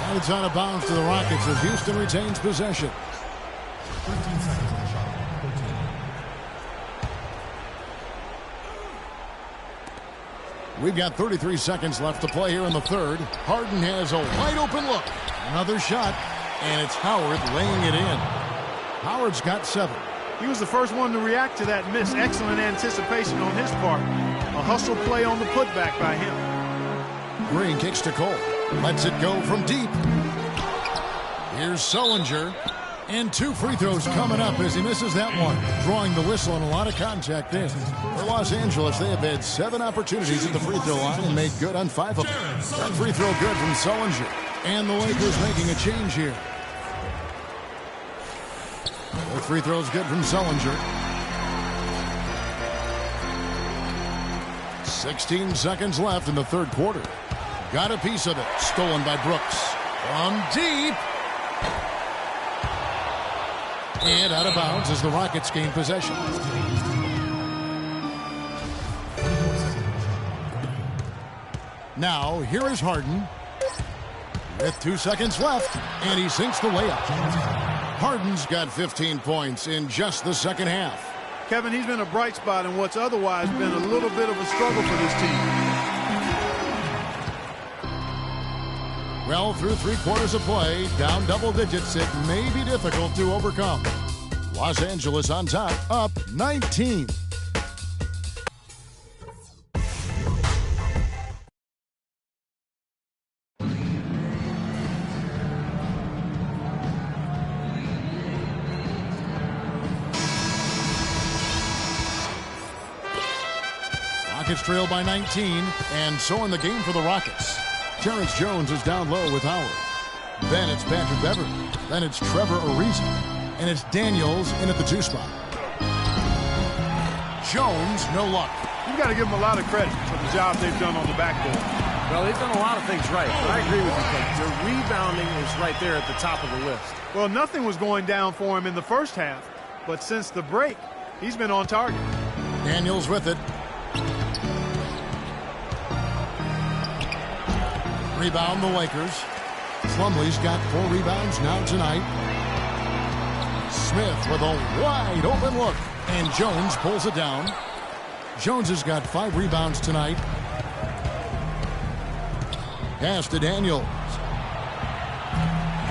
And it's out of bounds to the Rockets as Houston retains possession. 13 seconds on the shot. 13. We've got 33 seconds left to play here in the third. Harden has a wide open look. Another shot, and it's Howard laying it in. Howard's got 7. He was the first one to react to that miss. Excellent anticipation on his part. A hustle play on the putback by him. Green kicks to Cole. Lets it go from deep. Here's Sullinger. And 2 free throws coming up as he misses that one. Drawing the whistle and a lot of contact there. For Los Angeles, they have had 7 opportunities at the free throw line and made good on 5 of them. That free throw good from Sullinger. And the Lakers making a change here. The free throw's good from Sullinger. 16 seconds left in the third quarter. Got a piece of it. Stolen by Brooks. From deep. And out of bounds as the Rockets gain possession. Now, here is Harden. With 2 seconds left, and he sinks the layup. Harden's got 15 points in just the second half. Kevin, he's been a bright spot in what's otherwise been a little bit of a struggle for this team. Well, through 3 quarters of play, down double digits, it may be difficult to overcome. Los Angeles on top, up 19. Rockets trail by 19, and so in the game for the Rockets. Terrence Jones is down low with Howard. Then it's Patrick Beverly. Then it's Trevor Ariza. And it's Daniels in at the 2 spot. Jones, no luck. You've got to give them a lot of credit for the job they've done on the backboard. Well, they've done a lot of things right, but I agree with you, Coach. Their rebounding is right there at the top of the list. Well, nothing was going down for him in the first half, but since the break, he's been on target. Daniels with it. Rebound the Lakers. Plumlee's got 4 rebounds now tonight. Smith with a wide open look. And Jones pulls it down. Jones has got 5 rebounds tonight. Pass to Daniels.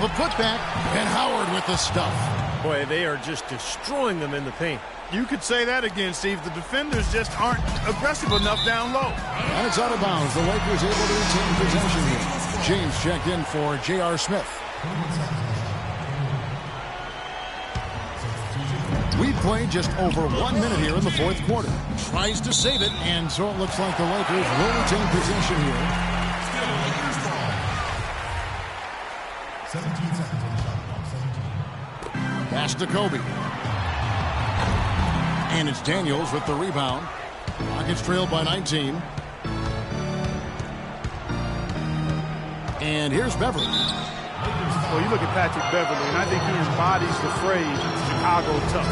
A putback. And Howard with the stuff. Boy, they are just destroying them in the paint. You could say that again, Steve. The defenders just aren't aggressive enough down low. And it's out of bounds. The Lakers able to retain possession here. James checked in for J.R. Smith. We played just over 1 minute here in the 4th quarter. Tries to save it, and so it looks like the Lakers will retain possession here. 17 seconds on the shot clock. 17. Pass to Kobe. And it's Daniels with the rebound. Rockets trailed by 19. And here's Beverly. Well, you look at Patrick Beverly, and I think he embodies the phrase Chicago tough.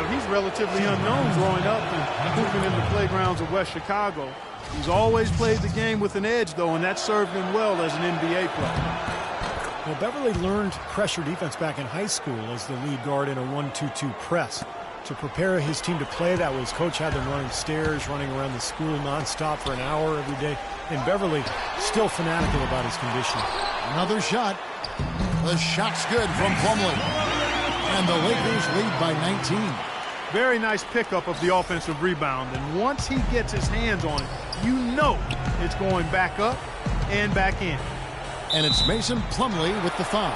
He's relatively unknown growing up and hooping in the playgrounds of West Chicago. He's always played the game with an edge, though, and that served him well as an NBA player. Well, Beverly learned pressure defense back in high school as the lead guard in a 1-2-2 press. To prepare his team to play that way, his coach had them running stairs, running around the school nonstop for an hour every day. And Beverly still fanatical about his conditioning. Another shot. The shot's good from Plumlee. And the Lakers lead by 19. Very nice pickup of the offensive rebound. And once he gets his hands on it, you know it's going back up and back in. And it's Mason Plumlee with the foul.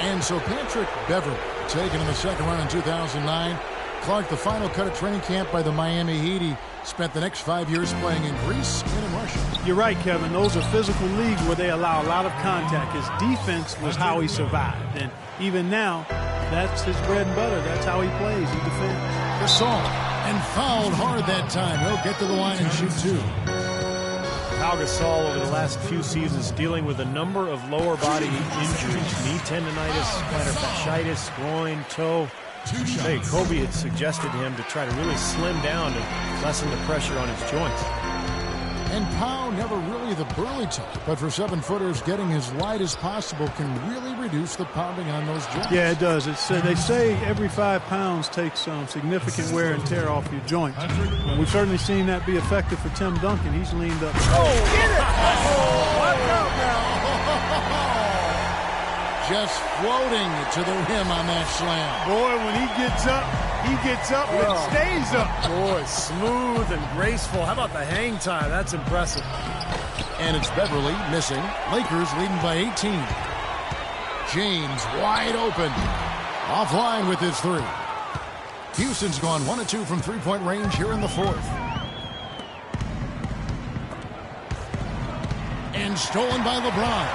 And so Patrick Beverly, taken in the second round in 2009. Clark, the final cut at training camp by the Miami Heat. He spent the next 5 years playing in Greece and in Russia. You're right, Kevin. Those are physical leagues where they allow a lot of contact. His defense was how he survived. And even now, that's his bread and butter. That's how he plays. He defends. Gasol, and fouled hard that time. He'll get to the line and shoot 2. Pau Gasol over the last few seasons dealing with a number of lower body injuries. Knee tendonitis, plantar fasciitis, groin, toe. Hey, Kobe had suggested to him to try to really slim down and lessen the pressure on his joints. And Pau, never really the burly type, but for 7-footers, getting as light as possible can really reduce the pounding on those joints. Yeah, it does. They say every 5 pounds takes some significant wear and tear off your joints. And we've certainly seen that be effective for Tim Duncan. He's leaned up. Oh, get it! Oh, watch out now! Just floating to the rim on that slam. Boy, when he gets up and stays up. Boy, smooth and graceful. How about the hang time? That's impressive. And it's Beverly missing. Lakers leading by 18. James wide open. Offline with his 3. Houston's gone 1 of 2 from 3-point range here in the 4th. And stolen by LeBron.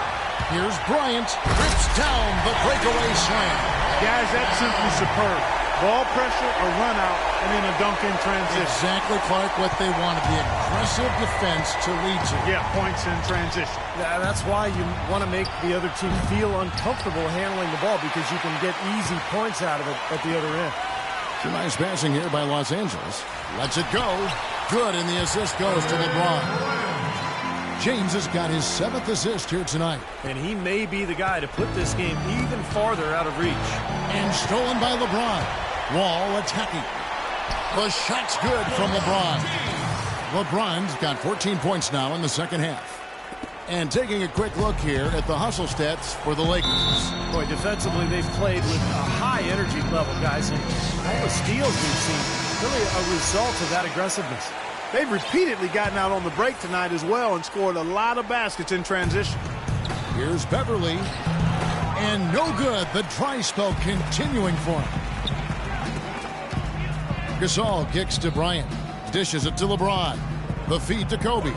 Here's Bryant, rips down the breakaway slam. Guys, that's simply superb. Ball pressure, a run out, and then a dunk in transition. Exactly, Clark, what they wanted, the aggressive defense to lead to. Yeah, points in transition. Yeah, that's why you want to make the other team feel uncomfortable handling the ball, because you can get easy points out of it at the other end. Some nice passing here by Los Angeles. Lets it go. Good, and the assist goes to LeBron. James has got his 7th assist here tonight. And he may be the guy to put this game even farther out of reach. And stolen by LeBron. Wall attacking. The shot's good from LeBron. LeBron's got 14 points now in the second half. And taking a quick look here at the hustle stats for the Lakers. Boy, defensively, they've played with a high energy level, guys. And all the steals we've seen, really a result of that aggressiveness. They've repeatedly gotten out on the break tonight as well and scored a lot of baskets in transition. Here's Beverly. And no good. The dry spell continuing for him. Gasol kicks to Bryant. Dishes it to LeBron. The feed to Kobe.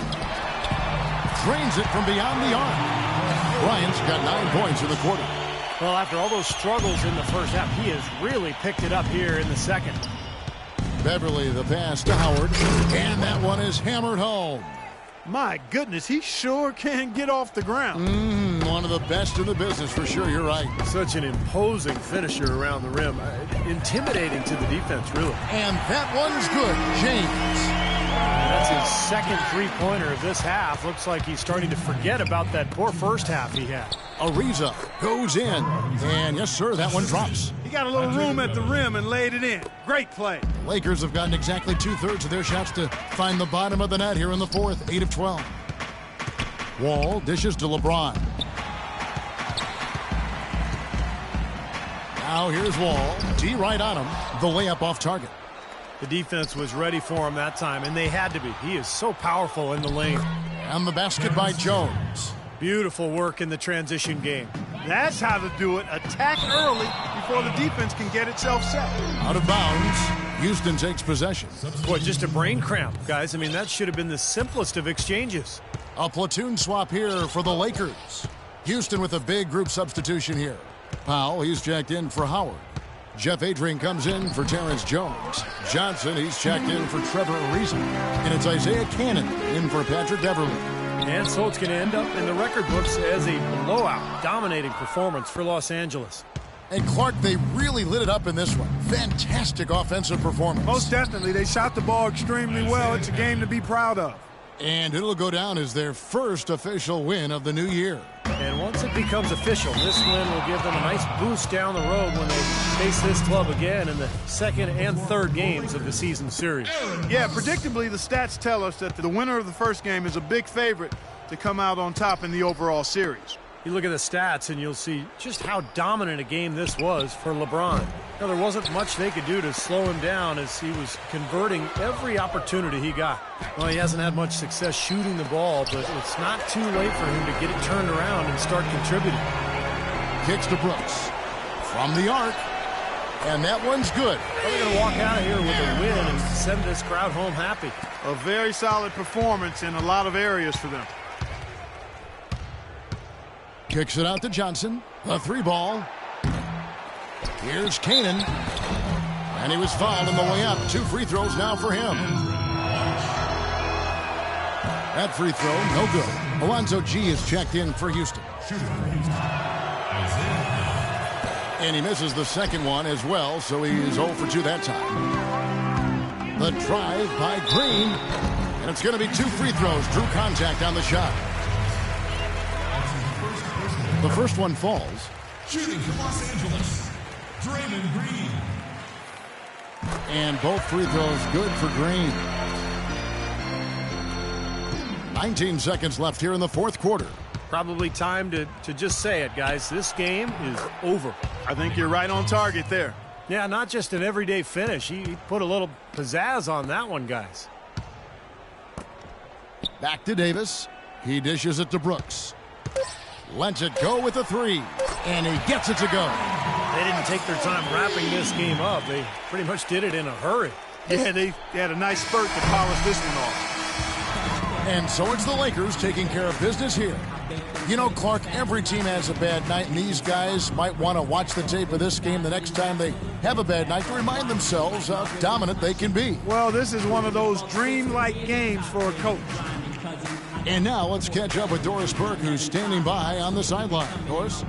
Drains it from beyond the arc. Bryant's got 9 points in the quarter. Well, after all those struggles in the first half, he has really picked it up here in the second. Beverly, the pass to Howard. And that one is hammered home. My goodness, he sure can get off the ground. One of the best in the business for sure. You're right. Such an imposing finisher around the rim. Intimidating to the defense, really. And that one's good. James. That's his second three-pointer of this half. Looks like he's starting to forget about that poor first half he had. Ariza goes in. And yes, sir, that one drops. He got a little room at the rim and laid it in. Great play. The Lakers have gotten exactly 2/3 of their shots to find the bottom of the net here in the fourth. 8 of 12. Wall dishes to LeBron. Now here's Wall. D right on him. The layup off target. The defense was ready for him that time, and they had to be. He is so powerful in the lane. And the basket by Jones. Beautiful work in the transition game. That's how to do it. Attack early before the defense can get itself set. Out of bounds. Houston takes possession. Boy, just a brain cramp, guys. I mean, that should have been the simplest of exchanges. A platoon swap here for the Lakers. Houston with a big group substitution here. Powell, he's checked in for Howard. Jeff Adrian comes in for Terrence Jones. Johnson, he's checked in for Trevor Ariza. And it's Isaiah Cannon in for Patrick Beverly. And so it's going to end up in the record books as a blowout, dominating performance for Los Angeles. And Clark, they really lit it up in this one. Fantastic offensive performance. Most definitely. They shot the ball extremely well. It's a game to be proud of. And it'll go down as their first official win of the new year. And once it becomes official, this win will give them a nice boost down the road when they face this club again in the second and third games of the season series. Yeah, predictably, the stats tell us that the winner of the first game is a big favorite to come out on top in the overall series. You look at the stats and you'll see just how dominant a game this was for LeBron. Now, there wasn't much they could do to slow him down as he was converting every opportunity he got. Well, he hasn't had much success shooting the ball, but it's not too late for him to get it turned around and start contributing. Kicks to Brooks. From the arc. And that one's good. They're going to walk out of here with a win and send this crowd home happy. A very solid performance in a lot of areas for them. Kicks it out to Johnson. A 3-ball. Here's Canaan. And he was fouled on the way up. 2 free throws now for him. That free throw, no good. Alonzo G is checked in for Houston. And he misses the second one as well, so he's 0 for 2 that time. The drive by Green. And it's going to be 2 free throws. Drew contact on the shot. The first one falls. Shooting for Los Angeles, Draymond Green. And both free throws good for Green. 19 seconds left here in the fourth quarter. Probably time to just say it, guys. This game is over. I think you're right on target there. Yeah, not just an everyday finish. He put a little pizzazz on that one, guys. Back to Davis. He dishes it to Brooks. Lets it go with a 3. And he gets it to go. They didn't take their time wrapping this game up. They pretty much did it in a hurry. Yeah, they had a nice spurt to polish this one off. And so it's the Lakers taking care of business here. You know, Clark, every team has a bad night, and these guys might want to watch the tape of this game the next time they have a bad night to remind themselves how dominant they can be. Well, this is one of those dreamlike games for a coach. And now let's catch up with Doris Burke, who's standing by on the sideline. Doris?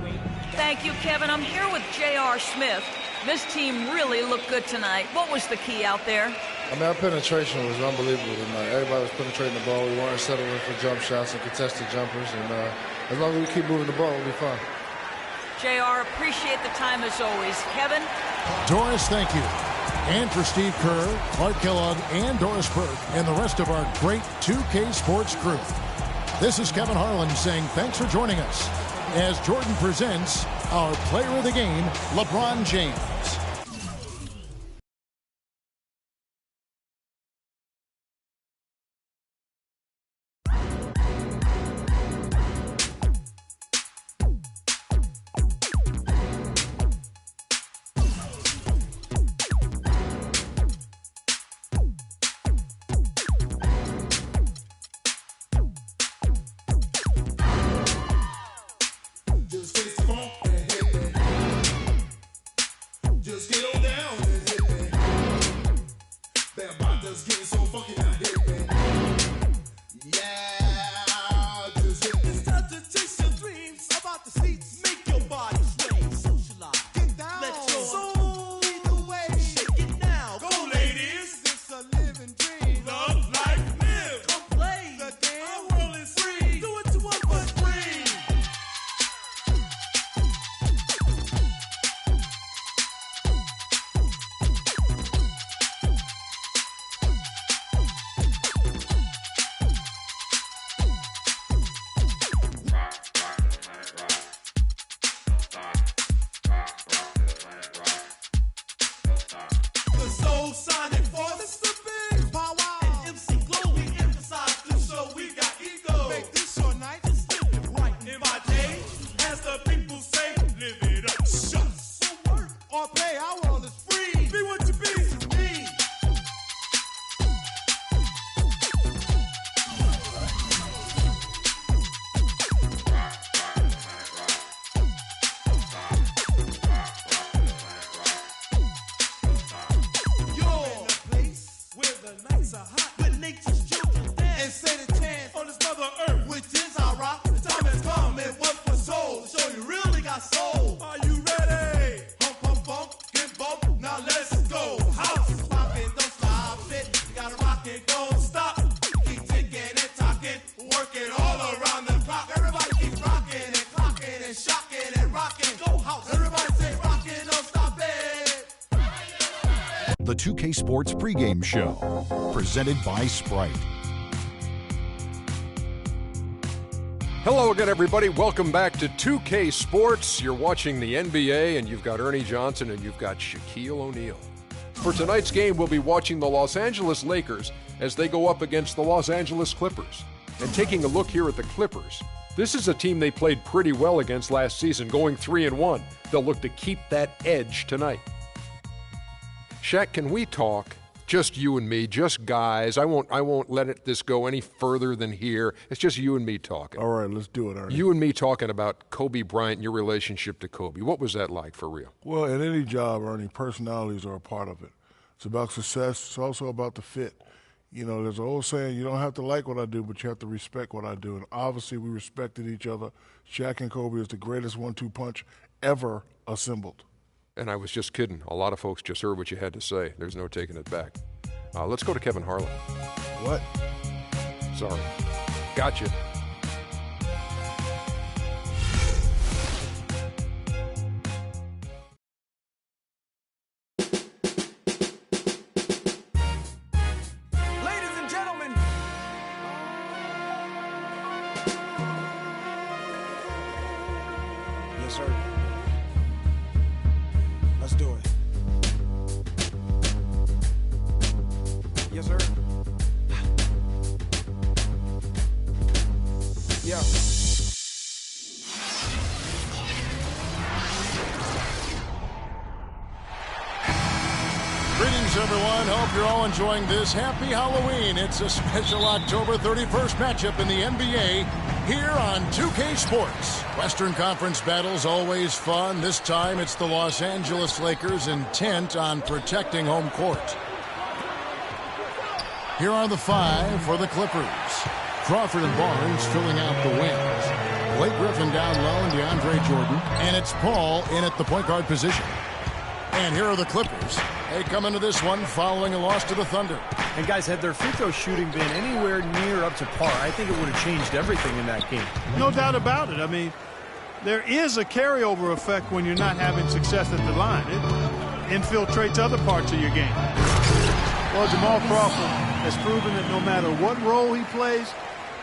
Thank you, Kevin. I'm here with J.R. Smith. This team really looked good tonight. What was the key out there? I mean, our penetration was unbelievable tonight. Everybody was penetrating the ball. We weren't settling for jump shots and contested jumpers. And as long as we keep moving the ball, we'll be fine. JR, appreciate the time as always. Kevin? Doris, thank you. And for Steve Kerr, Clark Kellogg, and Doris Burke, and the rest of our great 2K Sports crew. This is Kevin Harlan saying thanks for joining us as Jordan presents our player of the game, LeBron James. The 2K Sports pregame show, presented by Sprite. Hello again, everybody. Welcome back to 2K Sports. You're watching the NBA, and you've got Ernie Johnson and you've got Shaquille O'Neal. For tonight's game, we'll be watching the Los Angeles Lakers as they go up against the Los Angeles Clippers. And taking a look here at the Clippers, this is a team they played pretty well against last season, going 3-1. They'll look to keep that edge tonight. Shaq, can we talk, just you and me, just guys? I won't let this go any further than here. It's just you and me talking. All right, let's do it, Ernie. You and me talking about Kobe Bryant and your relationship to Kobe. What was that like for real? Well, in any job, Ernie, personalities are a part of it. It's about success. It's also about the fit. You know, there's an old saying, you don't have to like what I do, but you have to respect what I do. And obviously we respected each other. Shaq and Kobe is the greatest 1-2 punch ever assembled. And I was just kidding. A lot of folks just heard what you had to say. There's no taking it back. Let's go to Kevin Harlan. What? Sorry. Gotcha. Ladies and gentlemen. Yes, sir. Let's do it. Yes, sir. Yeah. Greetings, everyone. Hope you're all enjoying this. Happy Halloween. It's a special October 31st matchup in the NBA here on 2K Sports. Western Conference battles always fun. This time it's the Los Angeles Lakers intent on protecting home court. Here are the five for the Clippers. Crawford and Barnes filling out the wings. Blake Griffin down low and DeAndre Jordan. And it's Paul in at the point guard position. And here are the Clippers. They come into this one following a loss to the Thunder. And guys, had their free throw shooting been anywhere near up to par, I think it would have changed everything in that game. No doubt about it. I mean, there is a carryover effect when you're not having success at the line. It infiltrates other parts of your game. Well, Jamal Crawford has proven that no matter what role he plays,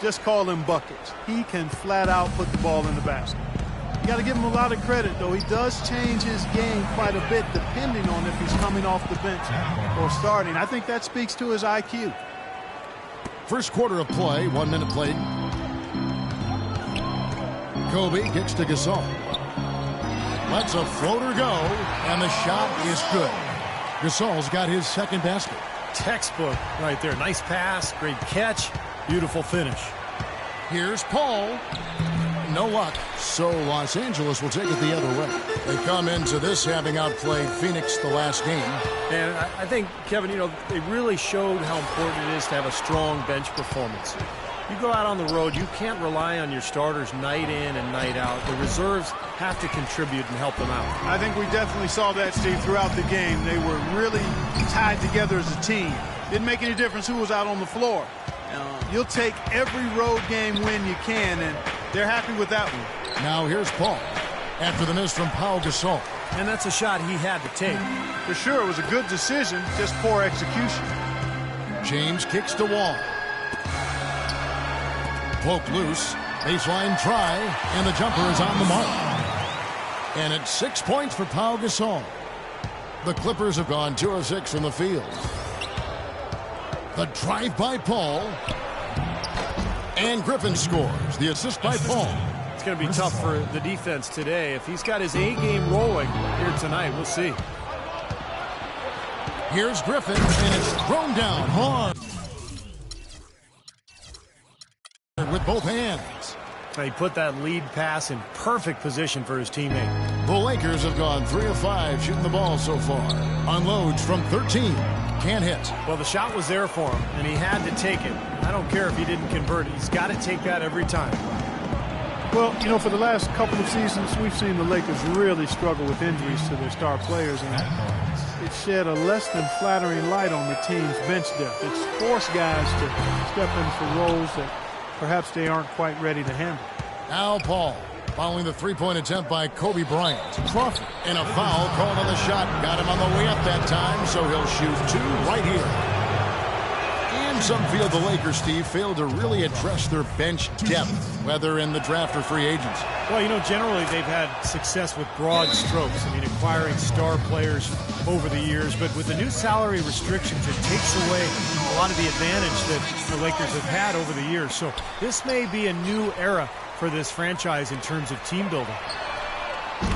just call him buckets. He can flat out put the ball in the basket. You got to give him a lot of credit, though. He does change his game quite a bit depending on if he's coming off the bench or starting. I think that speaks to his IQ. First quarter of play, 1 minute played. Kobe kicks to Gasol. Lets a floater go, and the shot is good. Gasol's got his second basket. Textbook right there. Nice pass, great catch, beautiful finish. Here's Paul. No luck, so Los Angeles will take it the other way. They come into this having outplayed Phoenix the last game. And I think, Kevin, they really showed how important it is to have a strong bench performance. You go out on the road, you can't rely on your starters night in and night out. The reserves have to contribute and help them out. I think we definitely saw that, Steve, throughout the game. They were really tied together as a team. Didn't make any difference who was out on the floor. You'll take every road game win you can, and they're happy with that one. Now here's Paul after the miss from Pau Gasol. And that's a shot he had to take. For sure, it was a good decision, just poor execution. James kicks to Wall. Poke loose, baseline try, and the jumper is on the mark. And it's 6 points for Pau Gasol. The Clippers have gone 2 of 6 from the field. The drive by Paul. And Griffin scores. The assist by Paul. It's going to be tough for the defense today. If he's got his A game rolling here tonight, we'll see. Here's Griffin, and it's thrown down hard. With both hands. He put that lead pass in perfect position for his teammate. The Lakers have gone 3 of 5 shooting the ball so far. Unloads from 13. Can't hit. Well, the shot was there for him, and he had to take it. I don't care if he didn't convert it. He's got to take that every time. Well, for the last couple of seasons, we've seen the Lakers really struggle with injuries to their star players, and it shed a less than flattering light on the team's bench depth. It's forced guys to step in for roles that perhaps they aren't quite ready to handle. Now Paul, following the three-point attempt by Kobe Bryant. Crawford, and a foul called on the shot. Got him on the way up that time, so he'll shoot 2 right here. And some feel the Lakers, Steve, failed to really address their bench depth, whether in the draft or free agents. Well, generally they've had success with broad strokes. Acquiring star players over the years, but with the new salary restrictions, it takes away a lot of the advantage that the Lakers have had over the years. So this may be a new era for this franchise in terms of team building.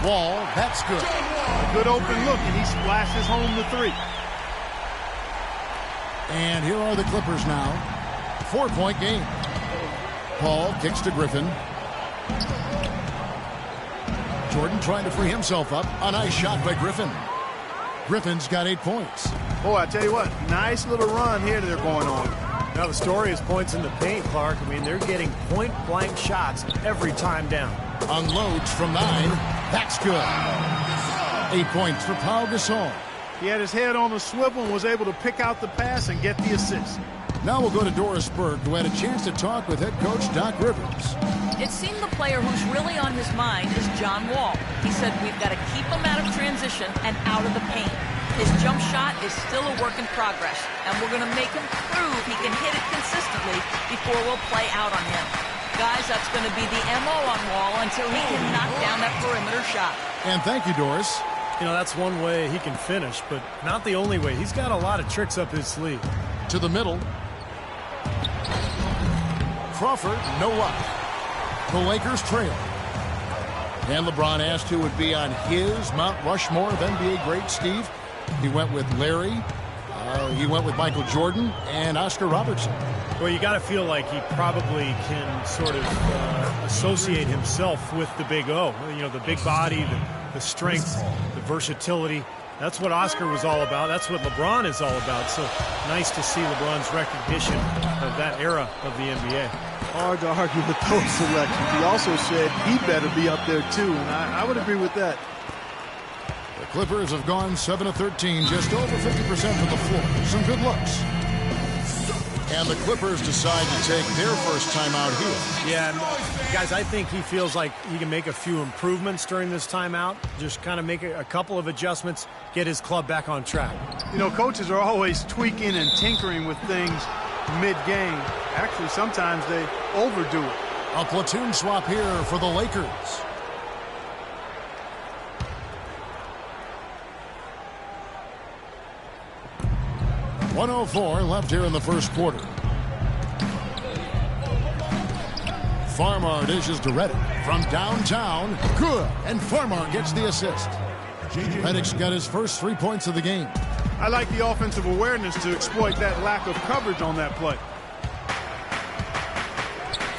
Wall, that's good. A good open look, and he splashes home the 3. And here are the Clippers now. 4-point game. Paul kicks to Griffin. Jordan trying to free himself up. A nice shot by Griffin. Griffin's got 8 points. Boy, I tell you what, nice little run here they're going on. Now the story is points in the paint, Clark. They're getting point-blank shots every time down. Unloads from 9. That's good. 8 points for Pau Gasol. He had his head on a swivel and was able to pick out the pass and get the assist. Now we'll go to Doris Burke, who had a chance to talk with head coach Doc Rivers. It seemed the player who's really on his mind is John Wall. He said we've got to keep him out of transition and out of the paint. His jump shot is still a work in progress, and we're going to make him prove he can hit it consistently before we'll play out on him. Guys, that's going to be the MO on Wall until he can knock down that perimeter shot. And thank you, Doris. That's one way he can finish, but not the only way. He's got a lot of tricks up his sleeve. To the middle. Crawford, no luck. The Lakers trail. And LeBron asked who would be on his Mount Rushmore of NBA greats, Steve. He went with Larry. He went with Michael Jordan and Oscar Robertson. Well, you got to feel like he probably can sort of associate himself with the Big O. The big body, the strength, the versatility. That's what Oscar was all about. That's what LeBron is all about. So nice to see LeBron's recognition of that era of the NBA. Hard to argue with those selections. He also said he better be up there too, and I would agree with that. The Clippers have gone 7 of 13, just over 50% from the floor. Some good looks. And the Clippers decide to take their first timeout here. Yeah, and guys, I think he feels like he can make a few improvements during this timeout. Just kind of make a couple of adjustments, get his club back on track. You know, coaches are always tweaking and tinkering with things mid-game. Actually, sometimes they overdo it. A platoon swap here for the Lakers. .104 left here in the first quarter. Farmar dishes to Redick from downtown. Good. And Farmar gets the assist. Redick's got his first 3 points of the game. I like the offensive awareness to exploit that lack of coverage on that play.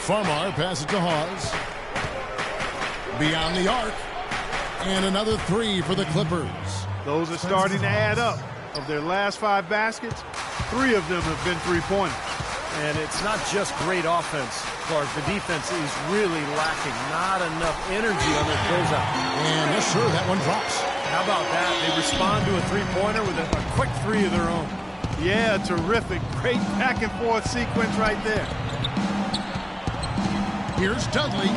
Farmar passes to Hawes. Beyond the arc. And another 3 for the Clippers. Those are starting to add up. Of their last 5 baskets, 3 of them have been three-pointers. And it's not just great offense, Clark. The defense is really lacking. Not enough energy on their closeout. And yes, sir, that one drops. How about that? They respond to a three-pointer with a quick 3 of their own. Yeah, terrific. Great back-and-forth sequence right there. Here's Dudley.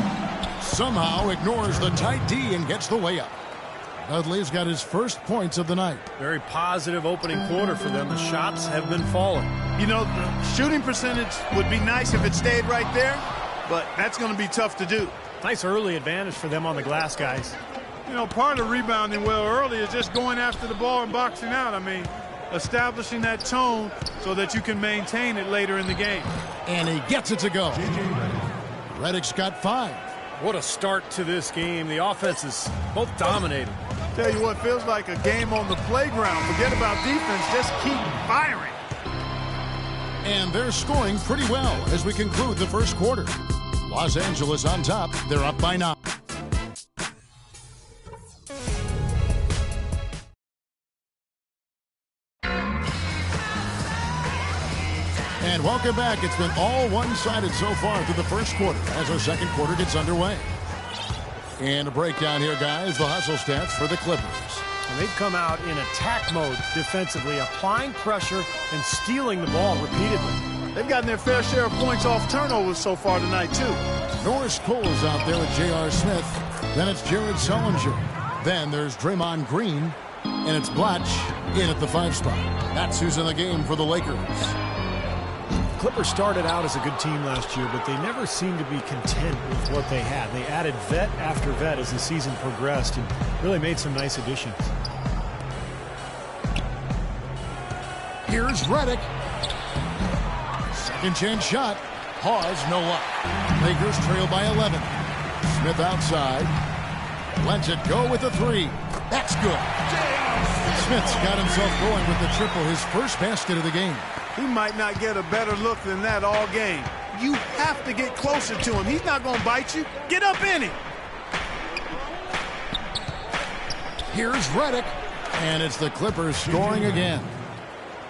Somehow ignores the tight D and gets the layup. Dudley's got his first points of the night. Very positive opening quarter for them. The shots have been falling. You know, the shooting percentage would be nice if it stayed right there, but that's going to be tough to do. Nice early advantage for them on the glass, guys. You know, part of rebounding well early is just going after the ball and boxing out. I mean, establishing that tone so that you can maintain it later in the game. And he gets it to go. Redick's got 5. What a start to this game. The offense is both dominating. Tell you what, feels like a game on the playground. Forget about defense, just keep firing. And they're scoring pretty well as we conclude the first quarter. Los Angeles on top. They're up by 9. And welcome back. It's been all one-sided so far through the first quarter as our second quarter gets underway. And a breakdown here, guys. The hustle stats for the Clippers. And they've come out in attack mode defensively, applying pressure and stealing the ball repeatedly. They've gotten their fair share of points off turnovers so far tonight, too. Norris Cole's out there with J.R. Smith. Then it's Jared Sullinger. Then there's Draymond Green. And it's Blatch in at the 5 spot. That's who's in the game for the Lakers. Clippers started out as a good team last year, but they never seemed to be content with what they had. They added vet after vet as the season progressed and really made some nice additions. Here's Redick. Second chance shot. Hawes, no luck. Lakers trail by 11. Smith outside. Lets it go with a 3. That's good. Smith's got himself going with the triple, his first basket of the game. He might not get a better look than that all game. You have to get closer to him. He's not going to bite you. Get up in him. Here's Redick. And it's the Clippers scoring again.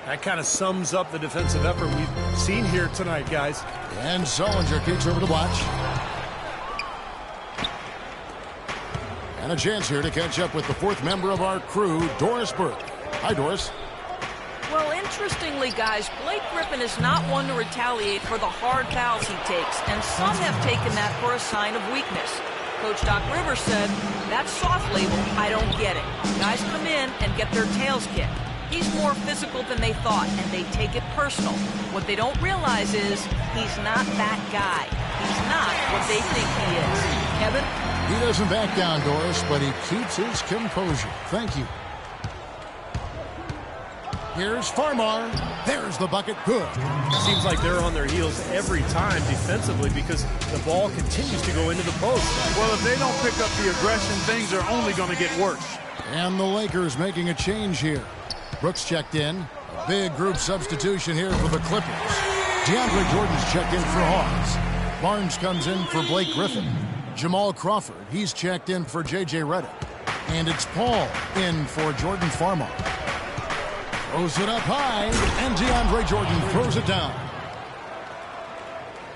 That kind of sums up the defensive effort we've seen here tonight, guys. And Sullinger kicks over to Blatch. And a chance here to catch up with the 4th member of our crew, Doris Burke. Hi, Doris. Well, interestingly, guys, Blake Griffin is not one to retaliate for the hard fouls he takes, and some have taken that for a sign of weakness. Coach Doc Rivers said, "That soft label, I don't get it. Guys come in and get their tails kicked. He's more physical than they thought, and they take it personal. What they don't realize is he's not that guy. He's not what they think he is." Kevin? He doesn't back down, Doris, but he keeps his composure. Thank you. Here's Farmar. There's the bucket. Good. Seems like they're on their heels every time defensively because the ball continues to go into the post. Well, if they don't pick up the aggression, things are only going to get worse. And the Lakers making a change here. Brooks checked in. A big group substitution here for the Clippers. DeAndre Jordan's checked in for Hawes. Barnes comes in for Blake Griffin. Jamal Crawford, he's checked in for J.J. Redick. And it's Paul in for Jordan Farmar. Throws it up high, and DeAndre Jordan throws it down.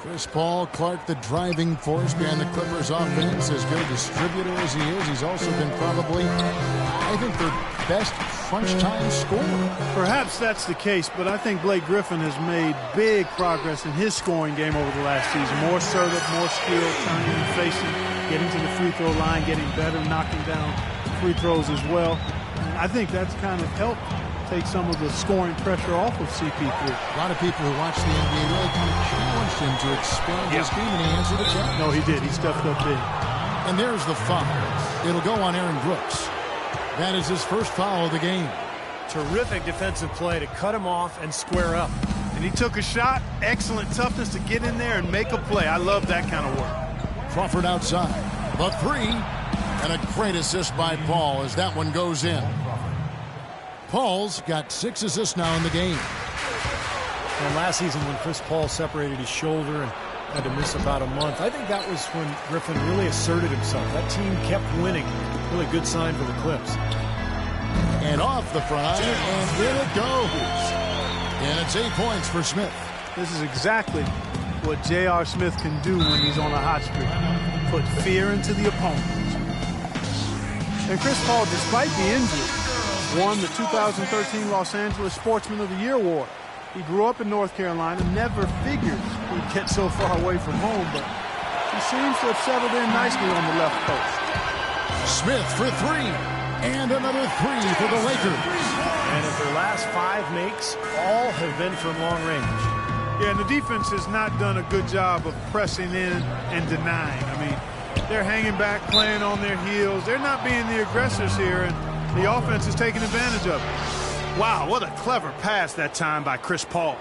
Chris Paul Clark, the driving force behind the Clippers offense, as good a distributor as he is. He's also been probably, I I think, their best crunch time scorer. Perhaps that's the case, but I think Blake Griffin has made big progress in his scoring game over the last season. More assertive, more skilled, turning and facing, getting to the free throw line, getting better, knocking down free throws as well. And I think that's kind of helped take some of the scoring pressure off of CP3. A lot of people who watch the NBA really kind of challenged him to expand his game, and he answered the challenge. No, he did. He stepped up big. And there's the foul. It'll go on Aaron Brooks. That is his first foul of the game. Terrific defensive play to cut him off and square up. And he took a shot. Excellent toughness to get in there and make a play. I love that kind of work. Crawford outside. The three. And a great assist by Paul as that one goes in. Paul's got 6 assists now in the game. And last season when Chris Paul separated his shoulder and had to miss about a month, I think that was when Griffin really asserted himself. That team kept winning. Really good sign for the Clips. And off the front, and in it goes. And it's 8 points for Smith. This is exactly what J.R. Smith can do when he's on a hot streak. Put fear into the opponent. And Chris Paul, despite the injury, won the 2013 Los Angeles Sportsman of the Year award. He grew up in North Carolina, never figured he'd get so far away from home, but he seems to have settled in nicely on the left coast. Smith for 3, and another 3 for the Lakers. And of their last 5 makes, all have been from long range. Yeah, and the defense has not done a good job of pressing in and denying. I mean, they're hanging back, playing on their heels. They're not being the aggressors here, and the offense is taking advantage of it. Wow, what a clever pass that time by Chris Paul.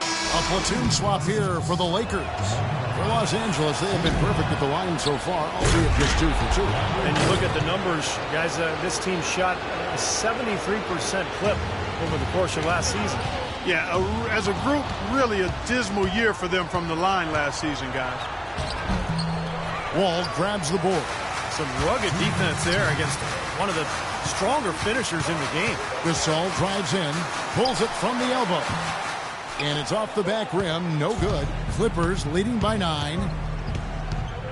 A platoon swap here for the Lakers. For Los Angeles, they have been perfect at the line so far, albeit just 2 for 2. And you look at the numbers, guys, this team shot a 73% clip over the course of last season. Yeah, as a group, really a dismal year for them from the line last season, guys. Wall grabs the board. Some rugged defense there against one of the stronger finishers in the game. Gasol drives in, pulls it from the elbow. And it's off the back rim, no good. Clippers leading by 9.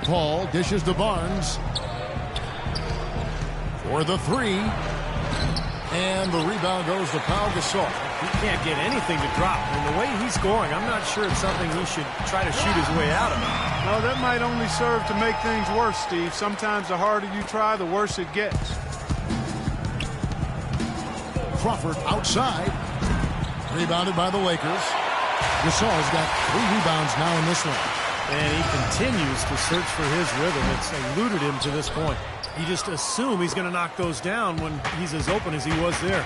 Paul dishes to Barnes for the 3. And the rebound goes to Pau Gasol. He can't get anything to drop. And the way he's scoring, I'm not sure it's something he should try to shoot his way out of. No, that might only serve to make things worse, Steve. Sometimes the harder you try, the worse it gets. Crawford outside. Rebounded by the Lakers. Gasol's got 3 rebounds now in this one. And he continues to search for his rhythm. It's eluded him to this point. You just assume he's going to knock those down when he's as open as he was there.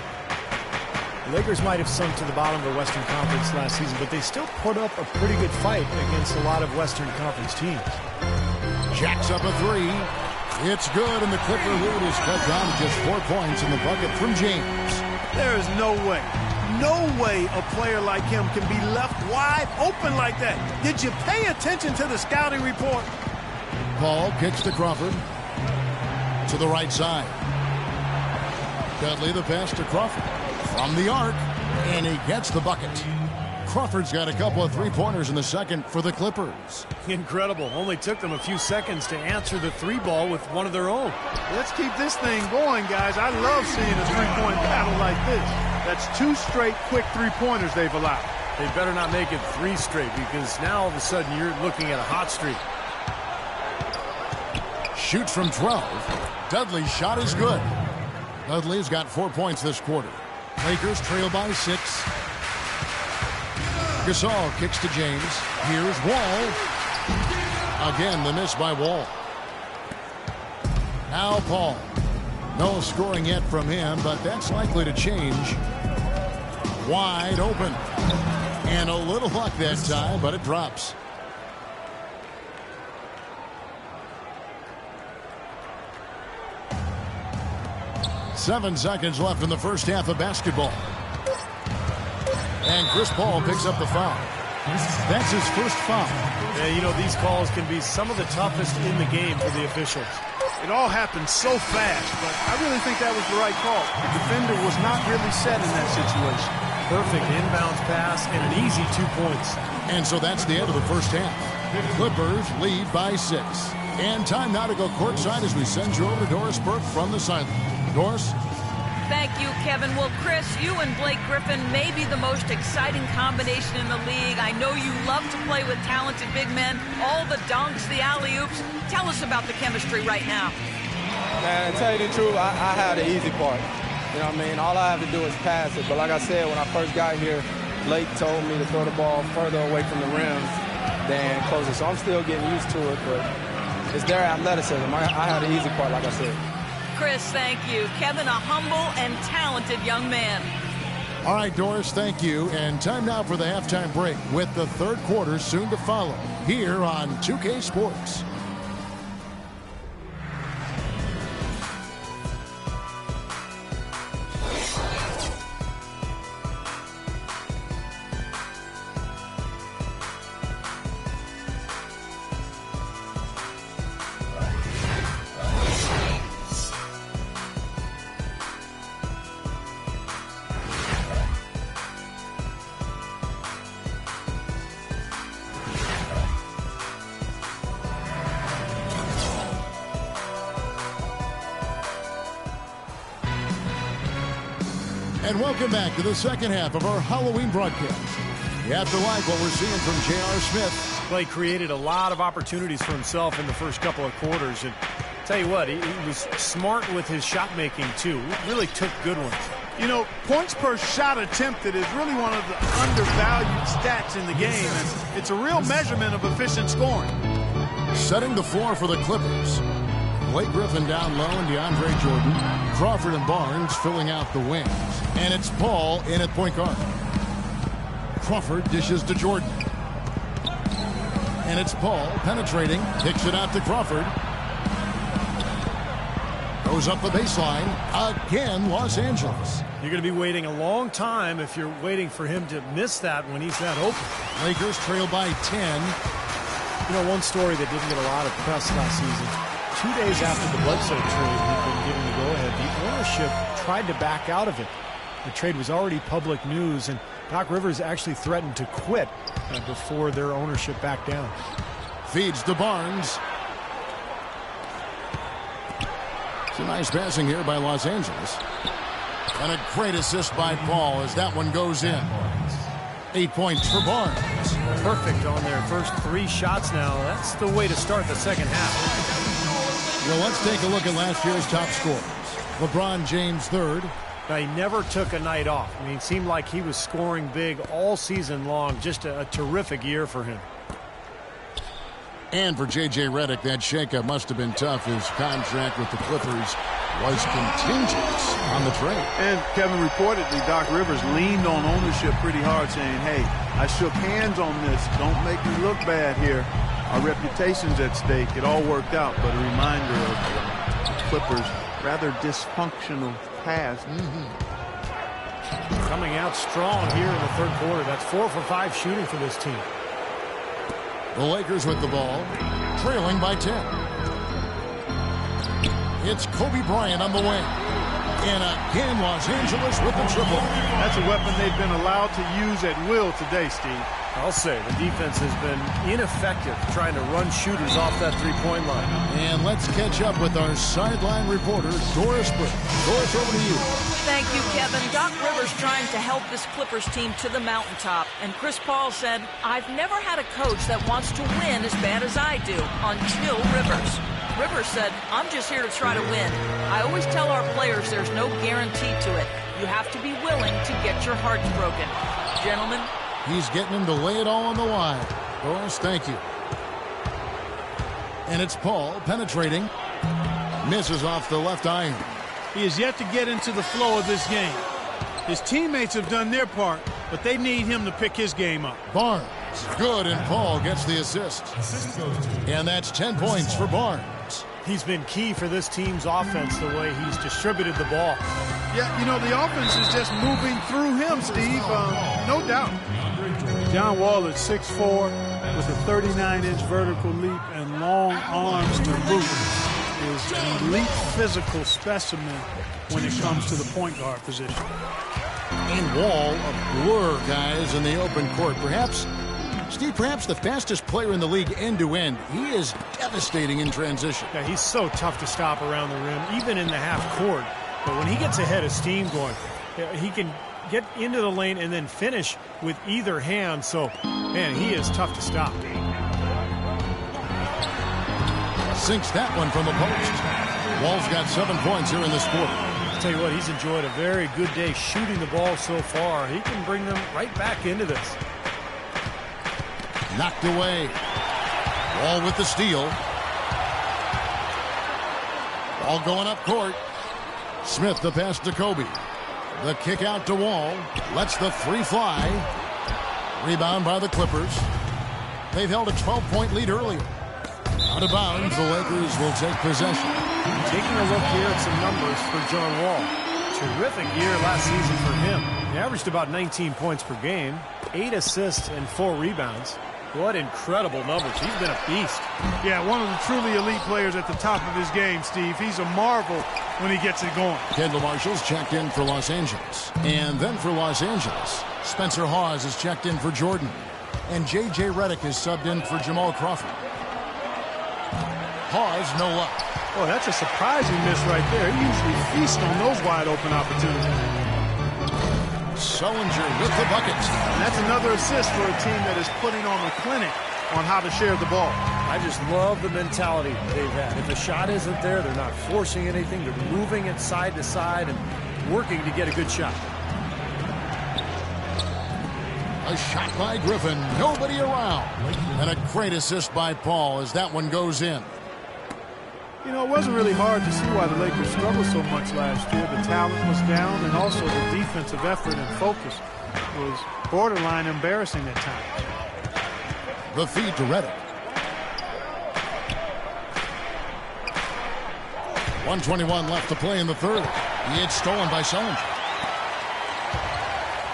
The Lakers might have sunk to the bottom of the Western Conference last season, but they still put up a pretty good fight against a lot of Western Conference teams. Jacks up a 3. It's good, and the Clipper lead is cut down to just 4 points in the bucket from James. There is no way a player like him can be left wide open like that. Did you pay attention to the scouting report? Paul kicks to Crawford. To the right side. Dudley the pass to Crawford. From the arc, and he gets the bucket. Crawford's got a couple of 3-pointers in the second for the Clippers. Incredible. Only took them a few seconds to answer the 3-ball with one of their own. Let's keep this thing going, guys. I love seeing a 3-point battle like this. That's 2 straight quick 3-pointers they've allowed. They better not make it 3 straight, because now all of a sudden you're looking at a hot streak. Shoots from 12. Dudley's shot is good. Dudley's got 4 points this quarter. Lakers trail by 6. Gasol kicks to James. Here's Wall. Again, the miss by Wall. Now Paul. No scoring yet from him, but that's likely to change. Wide open. And a little luck that time, but it drops. Seven seconds left in the first half of basketball. And Chris Paul picks up the foul. That's his first foul. Yeah, you know, these calls can be some of the toughest in the game for the officials. It all happened so fast, but I really think that was the right call. The defender was not really set in that situation. Perfect inbounds pass and an easy 2 points. And so that's the end of the first half. Clippers lead by 6. And time now to go courtside as we send you over to Doris Burke from the sideline. Doris? Thank you, Kevin. Well, Chris, you and Blake Griffin may be the most exciting combination in the league. I know you love to play with talented big men, all the dunks, the alley-oops. Tell us about the chemistry right now. Man, to tell you the truth, I had the easy part. You know what I mean? All I have to do is pass it. But like I said, when I first got here, Blake told me to throw the ball further away from the rim than closer. So I'm still getting used to it, but it's their athleticism. I had the easy part, like I said. Chris, thank you. Kevin, a humble and talented young man. All right, Doris, thank you. And time now for the halftime break with the third quarter soon to follow here on 2K Sports. And welcome back to the second half of our Halloween broadcast. You have to like what we're seeing from J.R. Smith. Blake created a lot of opportunities for himself in the first couple of quarters. And tell you what, he was smart with his shot making, too. He really took good ones. You know, points per shot attempted is really one of the undervalued stats in the game. And it's a real measurement of efficient scoring. Setting the floor for the Clippers. Blake Griffin down low and DeAndre Jordan. Crawford and Barnes filling out the wings. And it's Paul in at point guard. Crawford dishes to Jordan. And it's Paul penetrating. Kicks it out to Crawford. Goes up the baseline. Again, Los Angeles. You're going to be waiting a long time if you're waiting for him to miss that when he's that open. Lakers trail by 10. You know, one story that didn't get a lot of press last season. 2 days after the Bledsoe trade, he'd been given the go-ahead. The ownership tried to back out of it. The trade was already public news, and Doc Rivers actually threatened to quit before their ownership backed down. Feeds to Barnes. It's a nice passing here by Los Angeles. And a great assist by Paul as that one goes in. 8 points for Barnes. Perfect on their first 3 shots now. That's the way to start the second half. Well, let's take a look at last year's top scorers. LeBron James third. Now, he never took a night off. I mean, it seemed like he was scoring big all season long. Just a terrific year for him. And for J.J. Redick, that shakeup must have been tough. His contract with the Clippers was contingent on the trade. And Kevin, reportedly, Doc Rivers leaned on ownership pretty hard, saying, hey, I shook hands on this. Don't make me look bad here. Our reputation's at stake. It all worked out, but a reminder of the Clippers' rather dysfunctional past. Coming out strong here in the third quarter. That's 4 for 5 shooting for this team. The Lakers with the ball, trailing by 10. It's Kobe Bryant on the wing. And again, Los Angeles with the triple. That's a weapon they've been allowed to use at will today, Steve. I'll say the defense has been ineffective trying to run shooters off that three-point line. And let's catch up with our sideline reporter, Doris Burke. Doris, over to you. Thank you, Kevin. Doc Rivers trying to help this Clippers team to the mountaintop. And Chris Paul said, I've never had a coach that wants to win as bad as I do until Rivers. Rivers said, I'm just here to try to win. I always tell our players there's no guarantee to it. You have to be willing to get your hearts broken. Gentlemen, he's getting him to lay it all on the line. Doris, thank you. And it's Paul penetrating. Misses off the left iron. He is yet to get into the flow of this game. His teammates have done their part, but they need him to pick his game up. Barnes, good, and Paul gets the assist. And that's 10 points for Barnes. He's been key for this team's offense, the way he's distributed the ball. Yeah, you know, the offense is just moving through him, Steve, no doubt. John Wall at 6'4", with a 39-inch vertical leap and long arms to boot, is an elite physical specimen when it comes to the point guard position. And Wall, a blur, guys, in the open court. Perhaps Steve, perhaps the fastest player in the league end-to-end. He is devastating in transition. Yeah, he's so tough to stop around the rim, even in the half court. But when he gets ahead of steam going, he can get into the lane and then finish with either hand. So, man, he is tough to stop. Sinks that one from the post. Wall's got 7 points here in this quarter. I'll tell you what, he's enjoyed a very good day shooting the ball so far. He can bring them right back into this. Knocked away. Wall with the steal. Ball going up court. Smith the pass to Kobe. The kick out to Wall. Lets the three fly. Rebound by the Clippers. They've held a 12-point lead earlier. Out of bounds, the Lakers will take possession. Taking a look here at some numbers for John Wall. Terrific year last season for him. He averaged about 19 points per game, 8 assists and 4 rebounds. What incredible numbers. He's been a beast. Yeah, one of the truly elite players at the top of his game, Steve. He's a marvel when he gets it going. Kendall Marshall's checked in for Los Angeles. And then for Los Angeles, Spencer Hawes is checked in for Jordan. And J.J. Redick is subbed in for Jamal Crawford. Hawes, no luck. Oh, that's a surprising miss right there. He usually feasts on those wide-open opportunities. Sullinger with the bucket. And that's another assist for a team that is putting on a clinic on how to share the ball. I just love the mentality they've had. If the shot isn't there, they're not forcing anything. They're moving it side to side and working to get a good shot. A shot by Griffin. Nobody around. And a great assist by Paul as that one goes in. You know, it wasn't really hard to see why the Lakers struggled so much last year. The talent was down, and also the defensive effort and focus was borderline embarrassing at times. The feed to Redick. 1:21 left to play in the third. It's stolen by Sullinger.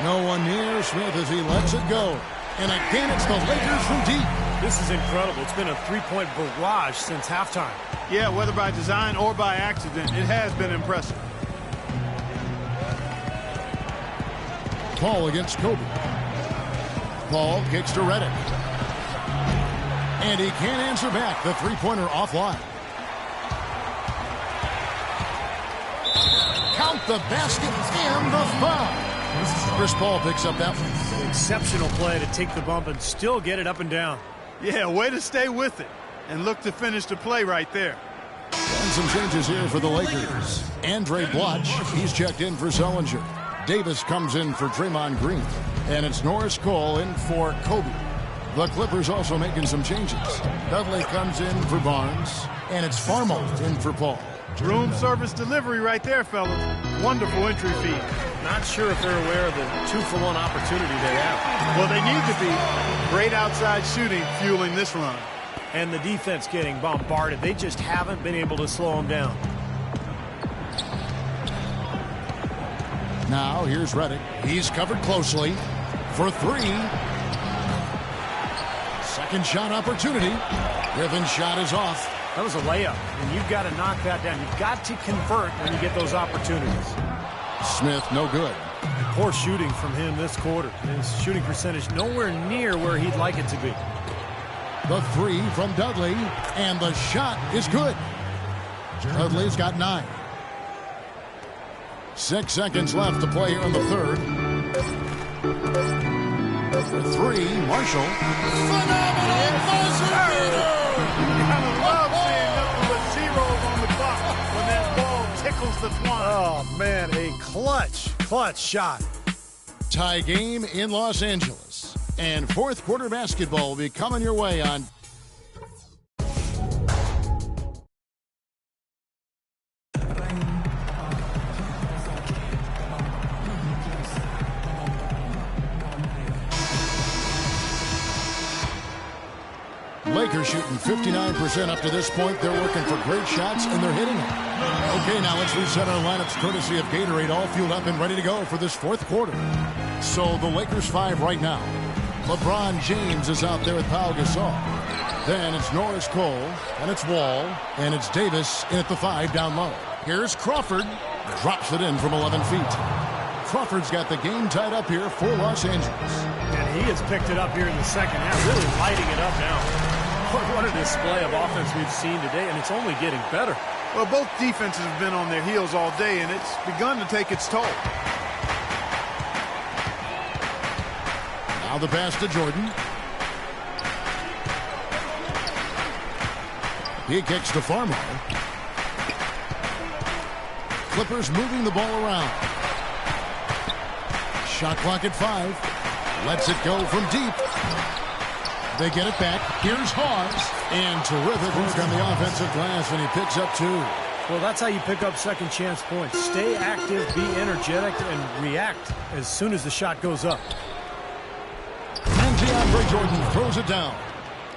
No one near Smith as he lets it go. And again, it's the Lakers from deep. This is incredible. It's been a three-point barrage since halftime. Yeah, whether by design or by accident, it has been impressive. Paul against Kobe. Paul kicks to Redick. And he can't answer back. The three-pointer offline. Count the basket and the foul. Chris Paul picks up that one. Exceptional play to take the bump and still get it up and down. Yeah, way to stay with it and look to finish the play right there. And some changes here for the Lakers. Andre Bloch, he's checked in for Sullinger. Davis comes in for Draymond Green. And it's Norris Cole in for Kobe. The Clippers also making some changes. Dudley comes in for Barnes. And it's Farmo in for Paul. Room service delivery right there, fellas. Wonderful entry feed. Not sure if they're aware of the 2-for-1 opportunity they have. Well, they need to be. Great outside shooting fueling this run. And the defense getting bombarded. They just haven't been able to slow them down. Now, here's Redick. He's covered closely for three. Second shot opportunity. Griffin's shot is off. That was a layup, and you've got to knock that down. You've got to convert when you get those opportunities. Smith, no good. Poor shooting from him this quarter. His shooting percentage nowhere near where he'd like it to be. The three from Dudley, and the shot is good. Dudley's got 9. 6 seconds left to play here in the third. For three, Marshall. Phenomenal buzzer beater! I love seeing nothing but zeros on the clock when that ball tickles the twine. Oh, man, a clutch shot. Tie game in Los Angeles. And fourth quarter basketball will be coming your way on Lakers shooting 59% up to this point. They're working for great shots, and they're hitting them. Okay, now let's reset our lineups courtesy of Gatorade, all fueled up and ready to go for this fourth quarter. So the Lakers 5 right now. LeBron James is out there with Pau Gasol. Then it's Norris Cole, and it's Wall, and it's Davis in at the 5 down low. Here's Crawford. Drops it in from 11 feet. Crawford's got the game tied up here for Los Angeles. And he has picked it up here in the second half, really lighting it up now. What a display of offense we've seen today, and it's only getting better. Well, both defenses have been on their heels all day, and it's begun to take its toll. Now the pass to Jordan. He kicks to Farmer. Clippers moving the ball around. Shot clock at 5. Lets it go from deep. They get it back. Here's Hawes. And terrific work on the offensive glass, and he picks up 2. Well, that's how you pick up second chance points. Stay active, be energetic, and react as soon as the shot goes up. And DeAndre Jordan throws it down.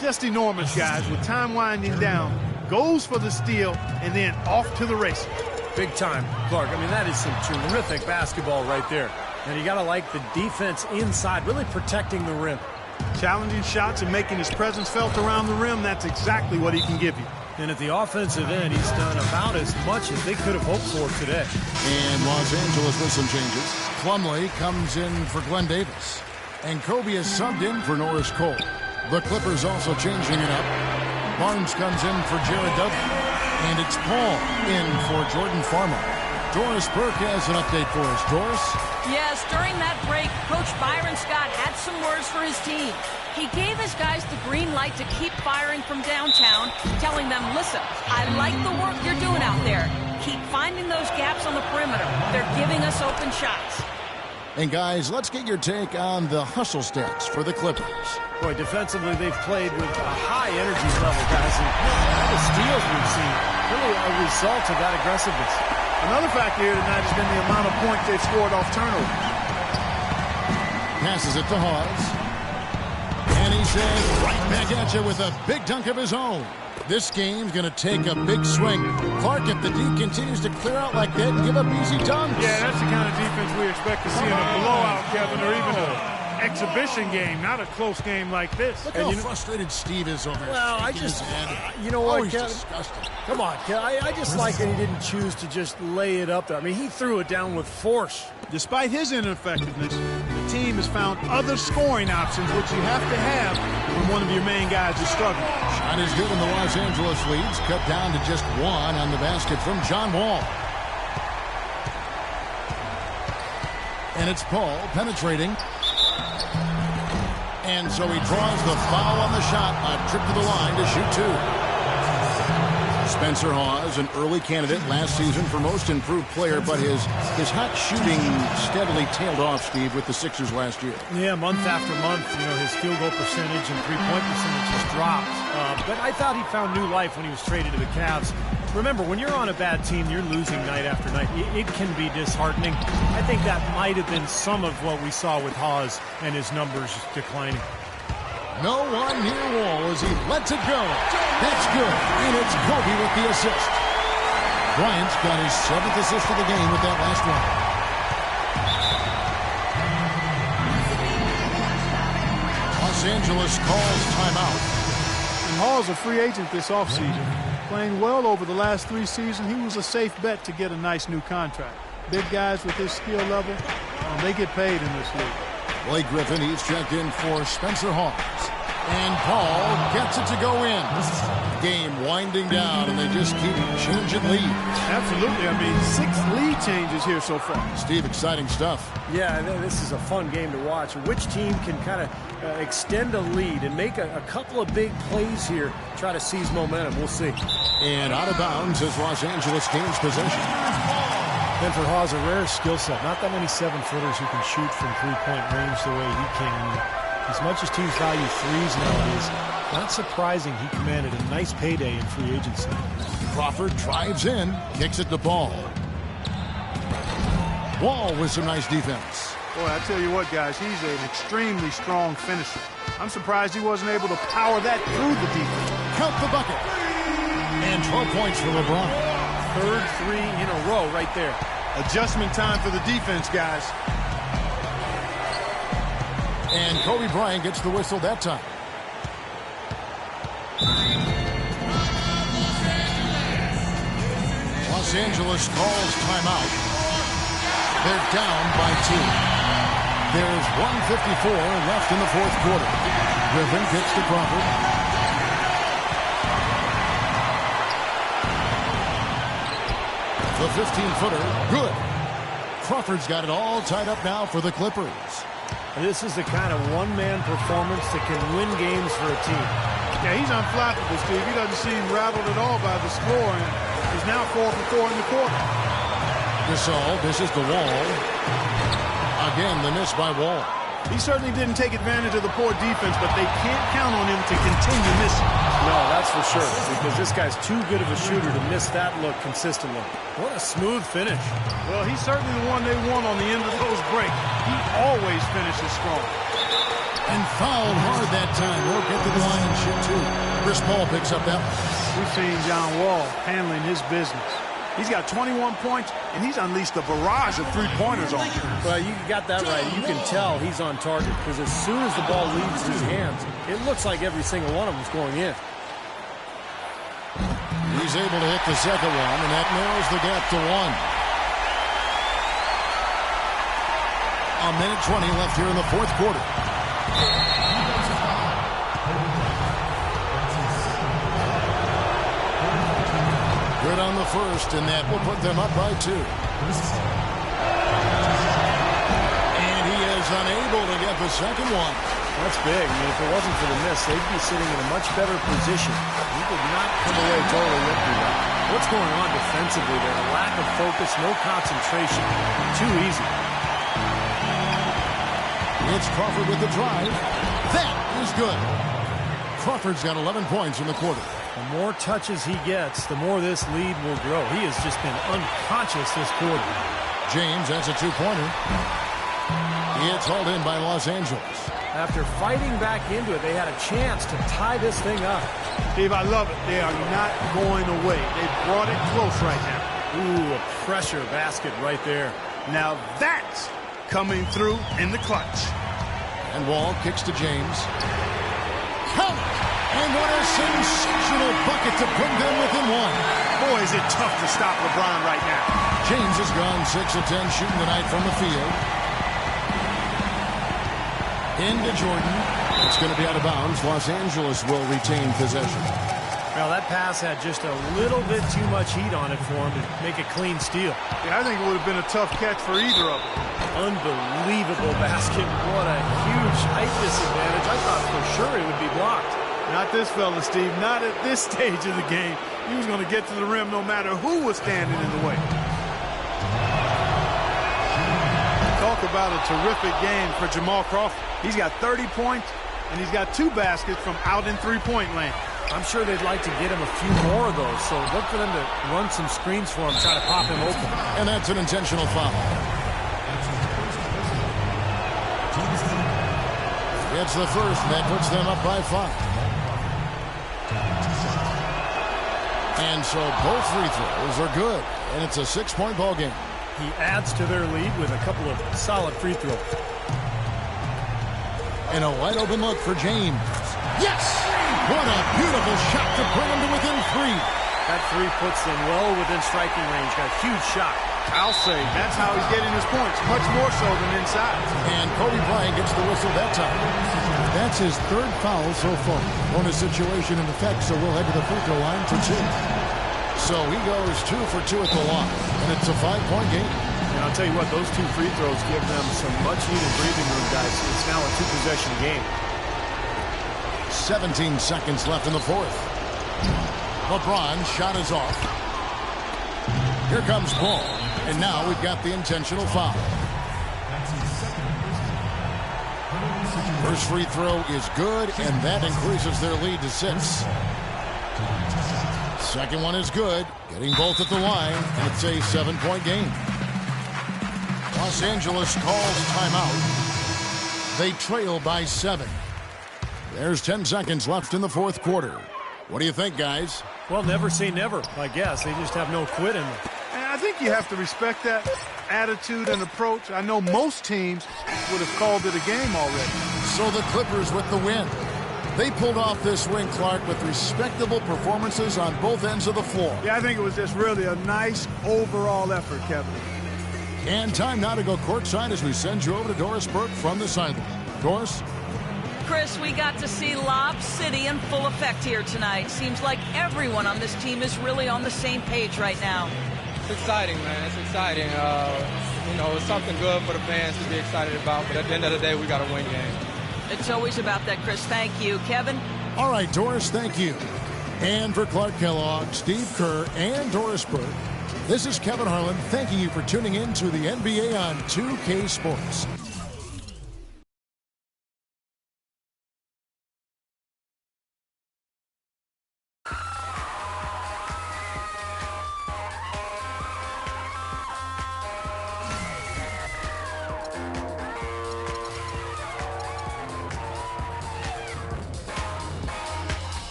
Just enormous, guys, with time winding down. Goes for the steal, and then off to the races. Big time, Clark. I mean, that is some terrific basketball right there. And you got to like the defense inside, really protecting the rim. Challenging shots and making his presence felt around the rim, that's exactly what he can give you. And at the offensive end, he's done about as much as they could have hoped for today. And Los Angeles with some changes. Plumlee comes in for Glenn Davis. And Kobe is subbed in for Norris Cole. The Clippers also changing it up. Barnes comes in for Jared Dudley. And it's Paul in for Jordan Farmer. Doris Burke has an update for us. Doris? Yes, during that break, Coach Byron Scott had some words for his team. He gave his guys the green light to keep firing from downtown, telling them, listen, I like the work you're doing out there. Keep finding those gaps on the perimeter. They're giving us open shots. And guys, let's get your take on the hustle stats for the Clippers. Boy, defensively, they've played with a high energy level, guys. And all the steals we've seen, really a result of that aggressiveness. Another factor here tonight has been the amount of points they've scored off turnover. Passes it to Hawes. And he says right back at you with a big dunk of his own. This game's going to take a big swing. Clark, if the D continues to clear out like that and give up easy dunks. Yeah, that's the kind of defense we expect to see in a blowout, Kevin, or even an exhibition game, not a close game like this. Look how frustrated Steve is over there. Well, I just, you know what, Kevin? Disgusting. Come on, Kevin. I just like that he didn't choose to just lay it up there. I mean, he threw it down with force. Despite his ineffectiveness, the team has found other scoring options, which you have to have when one of your main guys is struggling. Shot is good, and the Los Angeles leads cut down to just 1 on the basket from John Wall. And it's Paul penetrating. And so he draws the foul on the shot. A trip to the line to shoot 2. Spencer Hawes, an early candidate last season for most improved player, but his hot shooting steadily tailed off, Steve, with the Sixers last year. Yeah, month after month, you know, his field goal percentage and three-point percentage has dropped. But I thought he found new life when he was traded to the Cavs. Remember, when you're on a bad team, you're losing night after night. It can be disheartening. I think that might have been some of what we saw with Hawes and his numbers declining. No one near Wall as he lets it go. That's good. And it's Kobe with the assist. Bryant's got his 7th assist of the game with that last one. Los Angeles calls timeout. And Hall's a free agent this offseason. Playing well over the last 3 seasons, he was a safe bet to get a nice new contract. Big guys with his skill level, they get paid in this league. Blake Griffin, he's checked in for Spencer Hawes. And Paul gets it to go in. Game winding down, and they just keep changing leads. Absolutely. I mean, 6 lead changes here so far. Steve, exciting stuff. Yeah, this is a fun game to watch. Which team can kind of extend a lead and make a couple of big plays here, try to seize momentum. We'll see. And out of bounds as Los Angeles gains possession. And for Hawes, a rare skill set. Not that many 7-footers who can shoot from three-point range the way he can. As much as teams value threes nowadays, not surprising he commanded a nice payday in free agency. Crawford drives in, kicks it to Ball. Wall with some nice defense. Boy, I tell you what, guys, he's an extremely strong finisher. I'm surprised he wasn't able to power that through the defense. Count the bucket. And 12 points for LeBron. 3rd 3 in a row right there. Adjustment time for the defense, guys. And Kobe Bryant gets the whistle that time. Los Angeles calls timeout. They're down by 2. There's 1:54 left in the fourth quarter. Griffin kicks to Crawford. The 15-footer, good. Crawford's got it all tied up now for the Clippers. This is the kind of one-man performance that can win games for a team. Yeah, he's unflappable, Steve. He doesn't seem rattled at all by the score, and he's now 4 for 4 in the quarter. Gasol dishes the Wall. Again, the miss by Wall. He certainly didn't take advantage of the poor defense, but they can't count on him to continue missing. No, that's for sure, because this guy's too good of a shooter to miss that look consistently. What a smooth finish. Well, he's certainly the one they want on the end of those breaks. He always finishes strong. And fouled hard that time. He'll get to the line and shoot two. Chris Paul picks up that one. We've seen John Wall handling his business. He's got 21 points, and he's unleashed a barrage of three-pointers on him. Well, you got that right. You can tell he's on target, because as soon as the ball leaves his hands, it looks like every single one of them's going in. He's able to hit the second one, and that narrows the gap to 1. A minute 20 left here in the fourth quarter. Good on the first, and that will put them up by 2. And he is unable to get the second one. That's big. I mean, if it wasn't for the miss, they'd be sitting in a much better position. He did not come away totally empty there. What's going on defensively there? A lack of focus, no concentration. Too easy. It's Crawford with the drive. That is good. Crawford's got 11 points in the quarter. The more touches he gets, the more this lead will grow. He has just been unconscious this quarter. James has a two-pointer. It's hauled in by Los Angeles. After fighting back into it, they had a chance to tie this thing up. Steve, I love it. They are not going away. They brought it close right now. Ooh, a pressure basket right there. Now that's coming through in the clutch. And Wall kicks to James. Count! And what a sensational bucket to put them within 1. Boy, is it tough to stop LeBron right now. James has gone 6 of 10 shooting tonight from the field. Into Jordan. It's going to be out of bounds. Los Angeles will retain possession. Well, that pass had just a little bit too much heat on it for him to make a clean steal. Yeah, I think it would have been a tough catch for either of them. Unbelievable basket. What a huge height disadvantage. I thought for sure it would be blocked. Not this fella, Steve. Not at this stage of the game. He was going to get to the rim no matter who was standing in the way. Talk about a terrific game for Jamal Crawford. He's got 30 points, and he's got 2 baskets from out in three-point land. I'm sure they'd like to get him a few more of those, so look for them to run some screens for him, try to pop him open. And that's an intentional foul. It's the first, and that puts them up by 5. And so both free throws are good, and it's a 6-point ball game. He adds to their lead with a couple of solid free throws. And a wide open look for James. Yes! What a beautiful shot to bring him to within 3. That 3 puts them well within striking range. Got a huge shot. I'll say that's how he's getting his points, much more so than inside. And Kobe Bryant gets the whistle that time. That's his 3rd foul so far. Bonus situation in effect, so we'll head to the free throw line for 2. So he goes 2 for 2 at the line, and it's a 5-point game. And I'll tell you what, those 2 free throws give them some much-needed breathing room, guys. It's now a 2-possession game. 17 seconds left in the fourth. LeBron's shot is off. Here comes Paul, and now we've got the intentional foul. First free throw is good, and that increases their lead to 6. Second one is good, getting both at the line, and it's a 7-point game. Los Angeles calls timeout. They trail by 7. There's 10 seconds left in the fourth quarter. What do you think, guys? Well, never say never, I guess. They just have no quit in them. And I think you have to respect that attitude and approach. I know most teams would have called it a game already. So the Clippers with the win. They pulled off this win, Clark, with respectable performances on both ends of the floor. Yeah, I think it was just really a nice overall effort, Kevin. And time now to go courtside as we send you over to Doris Burke from the sideline. Doris? Chris, we got to see Lob City in full effect here tonight. Seems like everyone on this team is really on the same page right now. It's exciting, man. It's exciting. It's something good for the fans to be excited about, but at the end of the day, we got to win games. It's always about that, Chris. Thank you. Kevin? All right, Doris, thank you. And for Clark Kellogg, Steve Kerr, and Doris Burke, this is Kevin Harlan thanking you for tuning in to the NBA on 2K Sports.